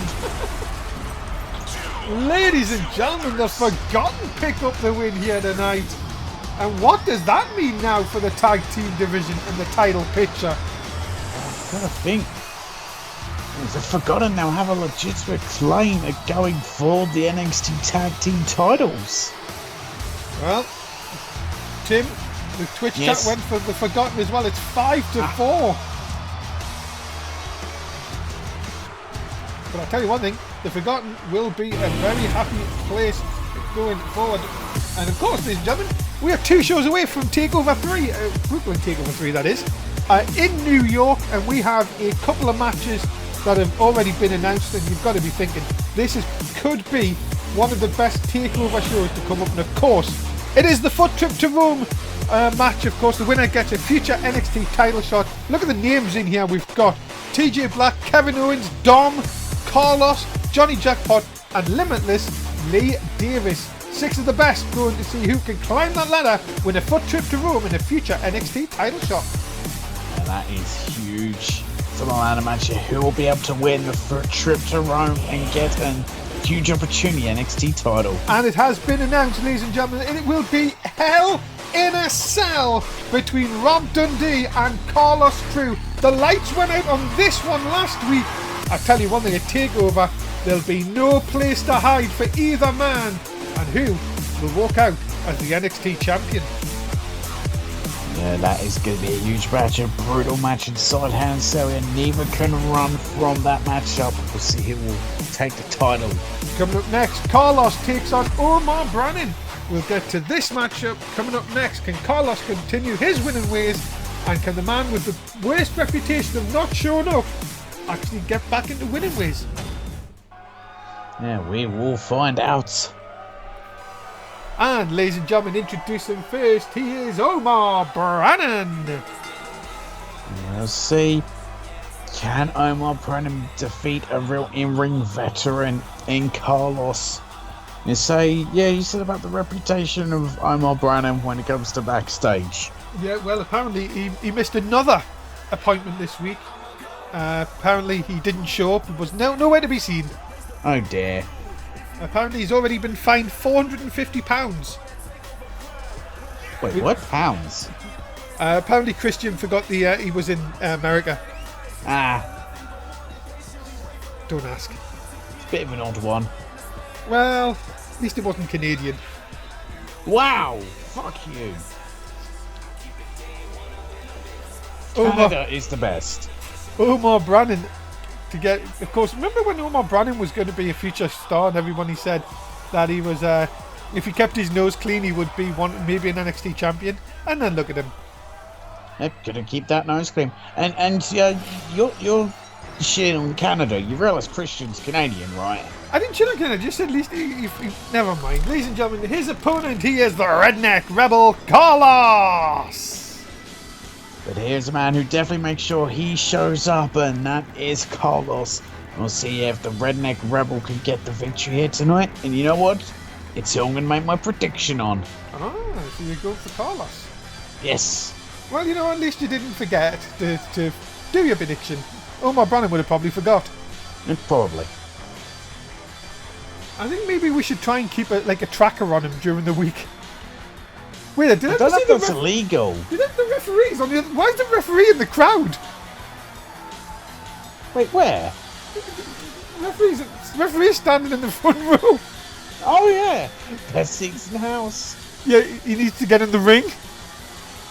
Ladies and gentlemen, the Forgotten pick up the win here tonight. And what does that mean now for the tag team division and the title picture? I've got to think. The Forgotten now have a legitimate claim at going for the NXT tag team titles. Well, Tim, the Twitch chat went for the Forgotten as well. It's 5-4. But I'll tell you one thing, the Forgotten will be a very happy place going forward. And of course, ladies and gentlemen, we are 2 shows away from TakeOver 3, Brooklyn TakeOver 3 that is, in New York, and we have a couple of matches that have already been announced, and you've got to be thinking, could be one of the best TakeOver shows to come up, and of course, it is the Foot Trip to Rome match. Of course, the winner gets a future NXT title shot. Look at the names in here. We've got TJ Black, Kevin Owens, Dom, Carlos, Johnny Jackpot, and Limitless Lee Davis. 6 of the best going to see who can climb that ladder, win a Foot Trip to Rome in a future NXT title shot. Yeah, that is huge. For the ladder match, who will be able to win the Foot Trip to Rome and get a huge opportunity NXT title. And it has been announced, ladies and gentlemen, and it will be Hell in a Cell between Rob Dundee and Carlos Crew. The lights went out on this one last week. I tell you one thing, at TakeOver, there'll be no place to hide for either man. And who will walk out as the NXT champion? Yeah, that is going to be a huge match, a brutal match inside Hand Cell, and neither can run from that matchup. We'll see who will take the title. Coming up next, Carlos takes on Omar Brannon. We'll get to this matchup coming up next. Can Carlos continue his winning ways? And can the man with the worst reputation of not showing up actually get back into winning ways? Yeah, we will find out. And ladies and gentlemen, introduce him first. He is Omar Brannon. We'll see. Can Omar Brannon defeat a real in-ring veteran in Carlos? You say, yeah, you said about the reputation of Omar Brannon when it comes to backstage. Yeah, well, apparently he missed another appointment this week. Apparently he didn't show up. He was nowhere to be seen. Oh dear. Apparently he's already been fined £450. Wait, what? Pounds? Apparently Christian forgot he was in America. Ah. Don't ask. Bit of an odd one. Well, at least it wasn't Canadian. Wow! Fuck you. Canada is the best. Omar Brannon to get, of course, remember when Omar Brannon was going to be a future star and everybody said that he was, if he kept his nose clean, he would be maybe an NXT champion? And then look at him. Gonna keep that nose clean. And you're shitting on Canada. You realise Christian's Canadian, right? I didn't shit on Canada, I just said at least, never mind. Ladies and gentlemen, his opponent, he is the redneck rebel, Carlos! But here's a man who definitely makes sure he shows up, and that is Carlos. We'll see if the redneck rebel can get the victory here tonight. And you know what? It's who I'm going to make my prediction on. Ah, so you go for Carlos. Yes. Well, you know, at least you didn't forget to do your prediction. Omar Brannon would have probably forgot. Probably. I think maybe we should try and keep a tracker on him during the week. Wait, I don't know if that's illegal. Did the referees on the other... Why is the referee in the crowd? Wait, where? Referee's standing in the front row. Oh yeah, best seats in the house. Yeah, he needs to get in the ring.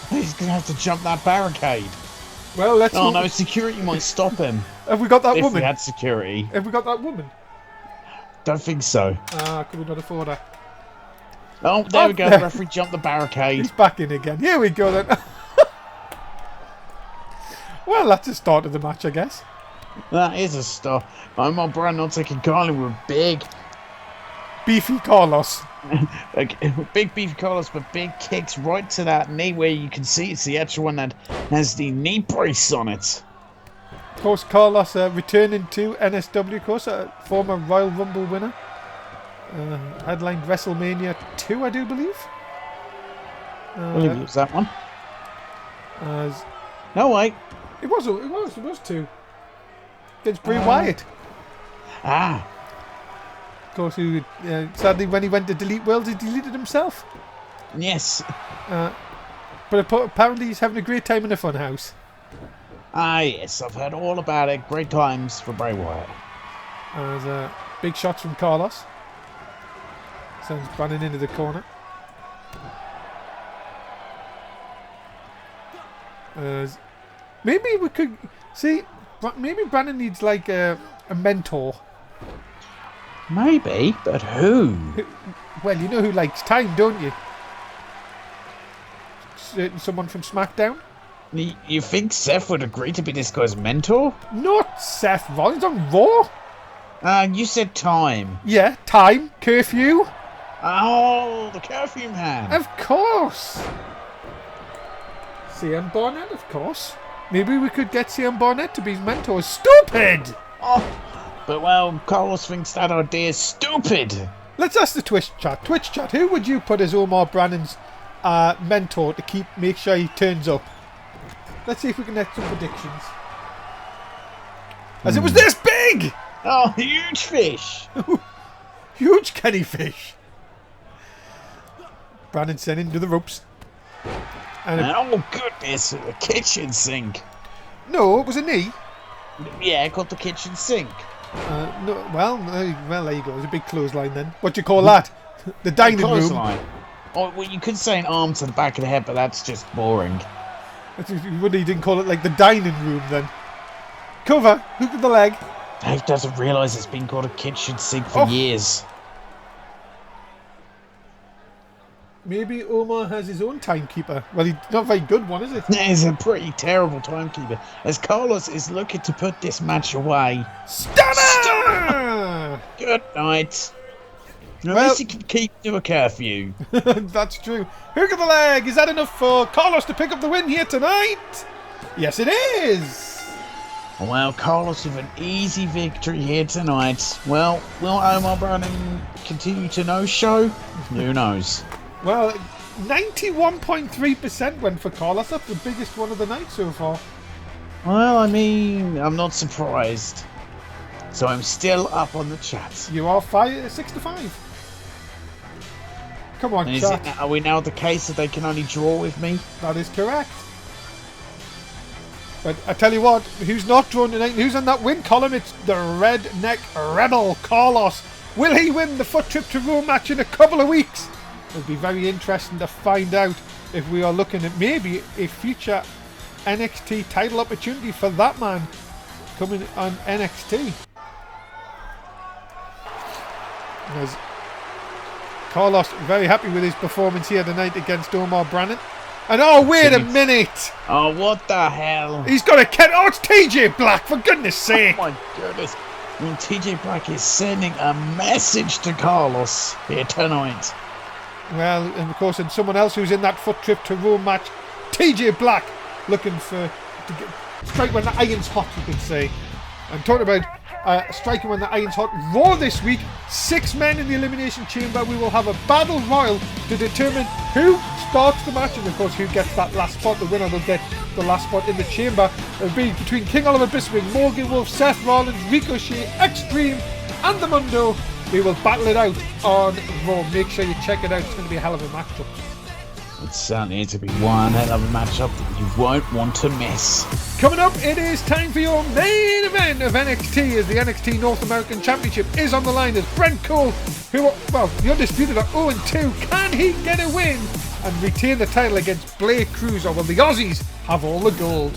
He's gonna have to jump that barricade. Well, let's. Oh no, security might stop him. Have we got that if woman? We had security. Have we got that woman? Don't think so. Could we not afford her? Oh, there we go. The referee jumped the barricade. He's back in again. Here we go then. Well, that's the start of the match, I guess. That is a start. Omar Brannon not taking Carlin with big, beefy Carlos. Big beefy Carlos, but big kicks right to that knee where you can see it's the actual one that has the knee brace on it. Of course, Carlos returning to NSW, of course, a former Royal Rumble winner. Headlined WrestleMania 2, I do believe. I believe it was that one. No, wait. It was 2. Against Bray Wyatt. Of course, who sadly, when he went to Delete Worlds, he deleted himself. Yes. But apparently he's having a great time in a funhouse. Yes, I've heard all about it. Great times for Bray Wyatt. There's big shots from Carlos. Sends Brannon into the corner. Maybe we could see. Maybe Brannon needs like a mentor. Maybe, but who? Well, you know who likes time, don't you? Someone from SmackDown. You think Seth would agree to be this guy's mentor? Not Seth Rollins on Raw. You said time. Yeah, time, curfew. Oh, the curfew man. Of course. CM Barnett, of course. Maybe we could get CM Barnett to be his mentor. Stupid! Oh, but well, Carlos thinks that idea is stupid. Let's ask the Twitch chat. Twitch chat, who would you put as Omar Brannon's mentor to make sure he turns up? Let's see if we can get some predictions. As it was this big! Oh, huge fish! Huge Kenny fish. Brannon sent into the ropes. And oh goodness, a kitchen sink. No, it was a knee. Yeah, I got the kitchen sink. No, well, there you go. It was a big clothesline then. What do you call that? The dining room. Oh, well, you could say an arm to the back of the head, but that's just boring. You didn't call it like the dining room then. Cover, hook of the leg. Dave doesn't realise it's been called a kitchen sink for years. Maybe Omar has his own timekeeper. Well, he's not a very good one, is it? He's a pretty terrible timekeeper. As Carlos is looking to put this match away. Stunner! Good night. At least he can keep to a curfew. That's true. Hook of the leg. Is that enough for Carlos to pick up the win here tonight? Yes, it is. Well, Carlos with an easy victory here tonight. Well, will Omar Brannon continue to no-show? Who knows? Well, 91.3% went for Carlos. That's the biggest one of the night so far. Well, I mean, I'm not surprised. So I'm still up on the chat. You are 6-5. Come on, chat. Are we now at the case that they can only draw with me? That is correct. But I tell you what, who's not drawn tonight? Who's on that win column? It's the Redneck Rebel, Carlos. Will he win the Foot Trip to Rome match in a couple of weeks? It'll be very interesting to find out if we are looking at maybe a future NXT title opportunity for that man coming on NXT. There's Carlos very happy with his performance here tonight against Omar Brannan. And oh, wait a minute! Oh, what the hell? He's got a cat. Oh, it's TJ Black, for goodness sake! Oh my goodness. I mean, TJ Black is sending a message to Carlos here tonight. Well, and of course, and someone else who's in that Foot Trip to Rome match, TJ Black, looking to strike when the iron's hot, you could say. I'm talking about striking when the iron's hot. Raw this week, 6 men in the Elimination Chamber. We will have a battle royal to determine who starts the match, and of course who gets that last spot. The winner will get the last spot in the chamber. It'll be between King Oliver Bisping, Morgan Wolf, Seth Rollins, Ricochet, Extreme and the Mundo. We will battle it out on Raw. Make sure you check it out. It's going to be a hell of a matchup. It's certainly to be one hell of a matchup that you won't want to miss. Coming up, it is time for your main event of NXT as the NXT North American Championship is on the line as Brent Cole, who, well, the Undisputed are 0-2. Can he get a win and retain the title against Blake Cruz, or will the Aussies have all the gold?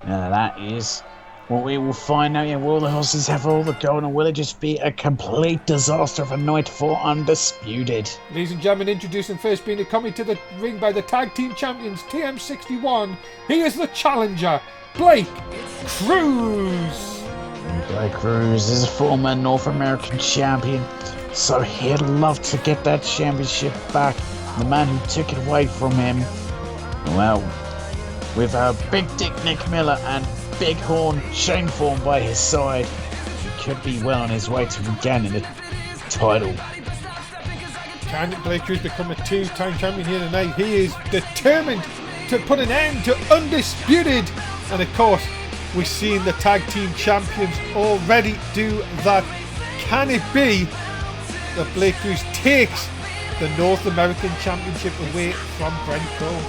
Now that is what we will find out. Yeah, will the Aussies have all the gold, or will it just be a complete disaster of a night for Undisputed? Ladies and gentlemen, introducing first, being coming to the ring by the Tag Team Champions TM61. He is the challenger, Blake Cruz. Blake Cruz is a former North American champion, so he'd love to get that championship back. The man who took it away from him, well, with Big Dick Nick Miller and Big Horn Shane Thorne by his side, he could be well on his way to regaining the title. Can Blake Cruz become a 2-time champion here tonight? He is determined to put an end to Undisputed. And of course, we've seen the Tag Team Champions already do that. Can it be that Blake Cruz takes the North American Championship away from Brent Cole?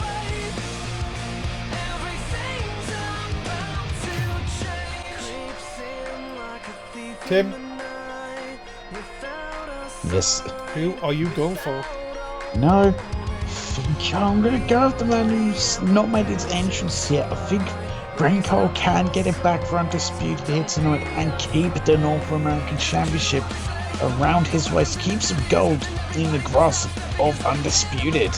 Tim? Yes. Who are you going for? No, I think I'm going to go with the man who's not made his entrance yet. I think Brent Cole can get it back for Undisputed here tonight and keep the North American Championship around his waist. Keep some gold in the grasp of Undisputed.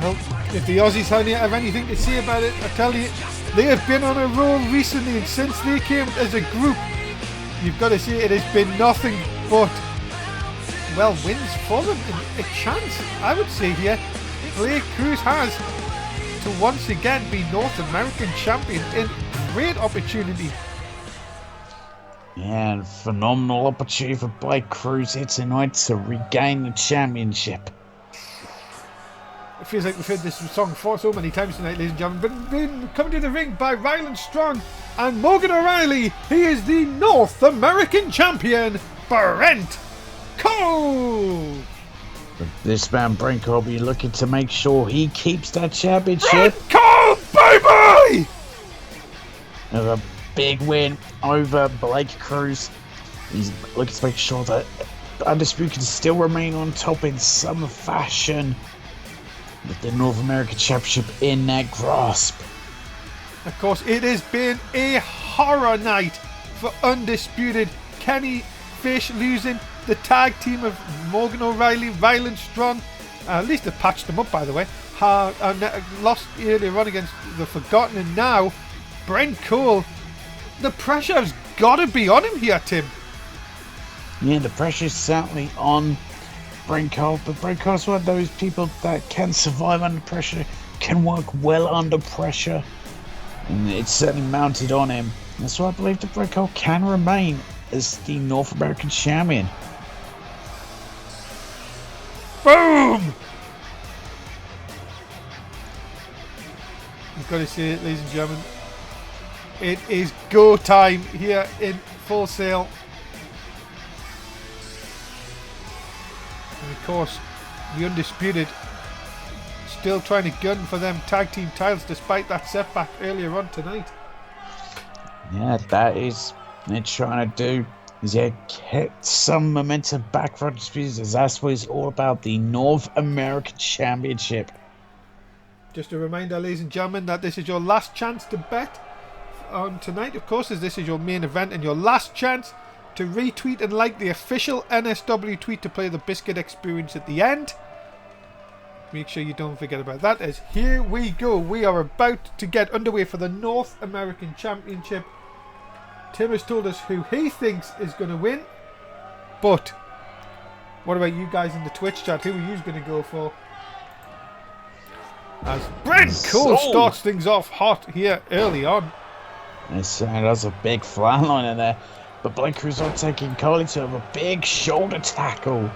Well, if the Aussies have anything to say about it, I tell you, they have been on a roll recently, and since they came as a group, you've got to say it has been nothing but, well, wins for them. A chance, I would say here, Blake Cruz has to once again be North American champion in great opportunity. Yeah, and phenomenal opportunity for Blake Cruz here tonight to regain the championship. It feels like we've heard this song so many times tonight, ladies and gentlemen. But been coming to the ring by Ryland Strong and Morgan O'Reilly. He is the North American champion, Brent Cole. But this man, Brent Cole, will be looking to make sure he keeps that championship. Brent Cole, baby! With a big win over Blake Cruz. He's looking to make sure that Undisputed can still remain on top in some fashion, with the North American Championship in their grasp. Of course, it has been a horror night for Undisputed. Kenny Fish losing the tag team of Morgan O'Reilly, Ryland Strong. At least they patched them up, by the way. Lost earlier on against the Forgotten, and now Brent Cole. The pressure's got to be on him here, Tim. Yeah, the pressure's certainly on Brent Cole, but Brent Cole's one of those people that can survive under pressure, can work well under pressure, and it's certainly mounted on him. That's why I believe that Brent Cole can remain as the North American champion. Boom! You've got to see it, ladies and gentlemen. It is go time here in Full Sail. And of course, the Undisputed still trying to gun for them tag team titles despite that setback earlier on tonight. Yeah, that is they're trying to do As you get some momentum back for Undisputed, as that's what it's all about, the North American Championship. Just a reminder, ladies and gentlemen, that this is your last chance to bet on tonight, of course, as this is your main event, and your last chance to retweet and like the official NSW tweet to play the Biscuit Experience at the end. Make sure you don't forget about that, as here we go. We are about to get underway for the North American Championship. Tim has told us who he thinks is going to win, but what about you guys in the Twitch chat? Who are you going to go for? As Brent Cole starts things off hot here early on. That's a big flatliner there, but Blake Cruz not taking Cole into a big shoulder tackle.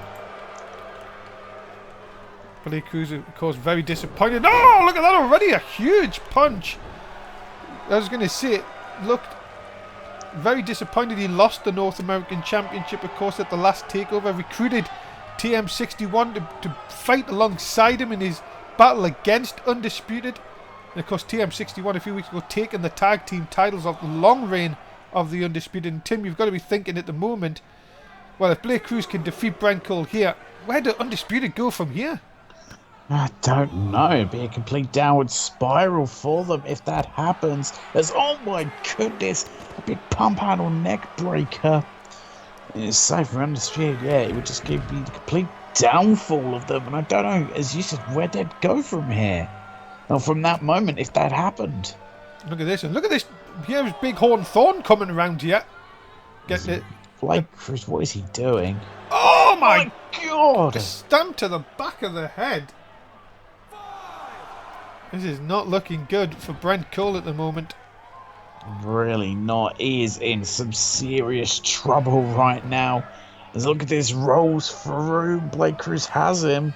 Blake Cruz, of course, very disappointed. Oh, look at that already! A huge punch. I was going to say, it looked very disappointed. He lost the North American Championship, of course, at the last takeover. Recruited TM61 to fight alongside him in his battle against Undisputed. And of course, TM61 a few weeks ago taking the tag team titles off the long reign of the Undisputed. And Tim, you've got to be thinking at the moment, well, if Blake Cruz can defeat Brent Cole here, where do Undisputed go from here? I don't know. It'd be a complete downward spiral for them if that happens. As, oh my goodness, a big pump handle neck breaker. It's safe for Undisputed. Yeah, it would just be the complete downfall of them. And I don't know, as you said, where'd they go from here? Well, from that moment, if that happened. Look at this, and look at this. Here's Big Horn Thorn coming around here. Get it. Blake Cruz, what is he doing? Oh my God! A stamp to the back of the head. This is not looking good for Brent Cole at the moment. Really not. He is in some serious trouble right now. As look at this, rolls through. Blake Cruz has him.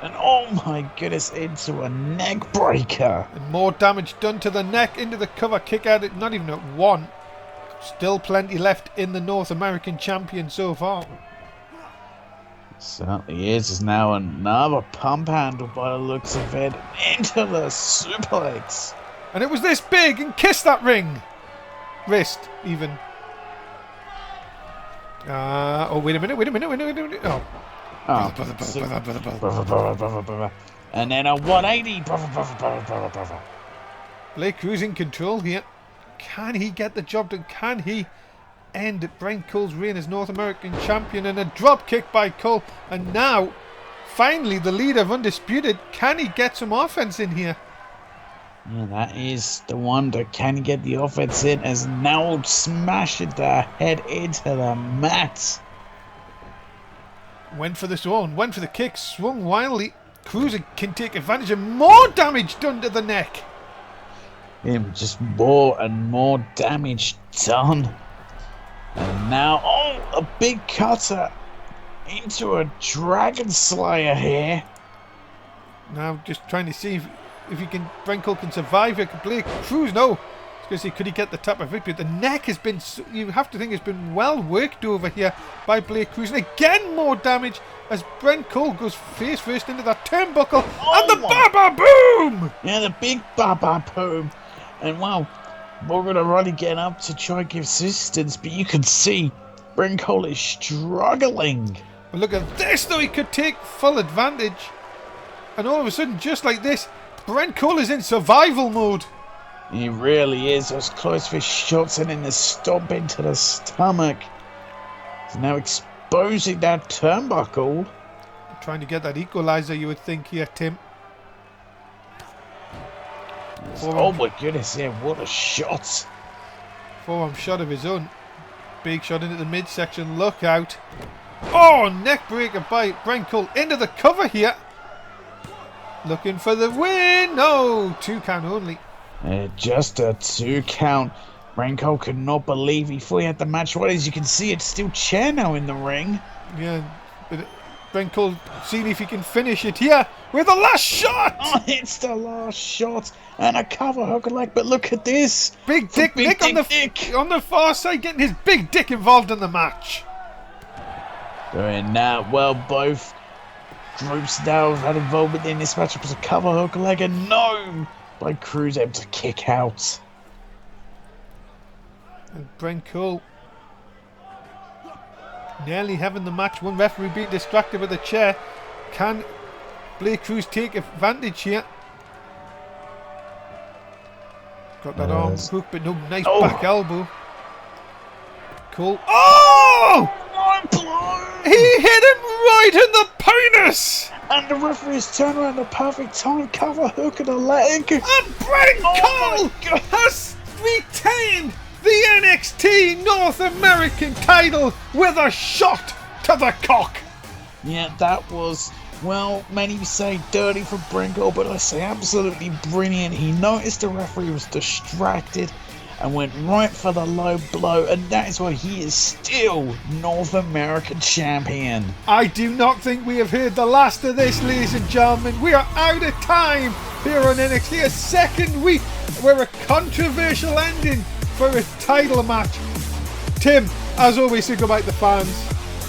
And oh my goodness, into a neck breaker. And more damage done to the neck, into the cover, kick out at not even at one. Still plenty left in the North American champion so far. Certainly is. There's now another pump handle by the looks of it. Into the suplex. And it was this big, and kiss that ring. Wrist, even. Oh, wait a minute. Oh. Brother. And then a 180. Brother. Blake Cruz in control here. Can he get the job done? Can he end Brent Cole's reign as North American champion? And a drop kick by Cole. And now, finally, the leader of Undisputed. Can he get some offense in here? Yeah, that is the wonder. Can he get the offense in? As now smashes the head into the mat. Went for the swan, went for the kick, swung wildly. Cruz can take advantage of more damage done to the neck. Just more and more damage done. And now, oh, a big cutter into a Dragon Slayer here. Now just trying to see if he can, Brent Cole can survive here. Blake Cruz, no. I was going to say, could he get the tap of victory? The neck has been, you have to think, has been well worked over here by Blake Cruz. And again, more damage as Brent Cole goes face first into that turnbuckle. And the Baba Boom! Yeah, the big Baba Boom. And wow, we're going to really get up to try and give assistance, but you can see Brent Cole is struggling. But look at this, though. He could take full advantage. And all of a sudden, just like this, Brent Cole is in survival mode. He really is. Those close fish shots and then the stomp into the stomach. He's now exposing that turnbuckle. Trying to get that equalizer, you would think here, Tim. Oh my goodness, yeah, what a shot. Forearm shot of his own. Big shot into the midsection. Look out. Oh, neck breaker by Brent Cole into the cover here. Looking for the win. No, 2 count only. Just a 2 count. Brent Cole could not believe he thought he had the match. What is, you can see it's still Chair now in the ring. Yeah, but Brent Cole seeing if he can finish it here with the last shot. Oh, it's the last shot and a cover hook leg. But look at this. Big Dick Nick on the far side, getting his big dick involved in the match. Doing that well, both groups now have had involvement in this matchup as a cover hook leg, and no, by Cruz able to kick out. And Brent Cole nearly having the match. One referee being distracted with a chair. Can Blake Cruz take advantage here? Got that arm hook, but no, nice back elbow. Cole. Oh! He hit him right in the penis! And the referee's turned around the perfect time, cover hook and a leg. And Brent Cole has retained the NXT North American title with a shot to the cock. Yeah, that was, well, many say dirty for Brent Cole, but I say absolutely brilliant. He noticed the referee was distracted and went right for the low blow, and that is why he is still North American champion. I do not think we have heard the last of this, ladies and gentlemen. We are out of time here on NXT. A second week where a controversial ending for a title match. Tim, as always, say goodbye to the fans.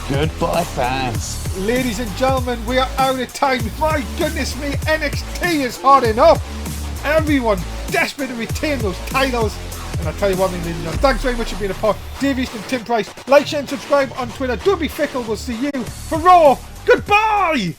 Goodbye, fans. Ladies and gentlemen, we are out of time. My goodness me, NXT is hot enough. Everyone desperate to retain those titles. And I'll tell you what, ladies and gentlemen, thanks very much for being a part. Dave Easton, Tim Price. Like, share and subscribe on Twitter. Don't be fickle. We'll see you for Raw. Goodbye!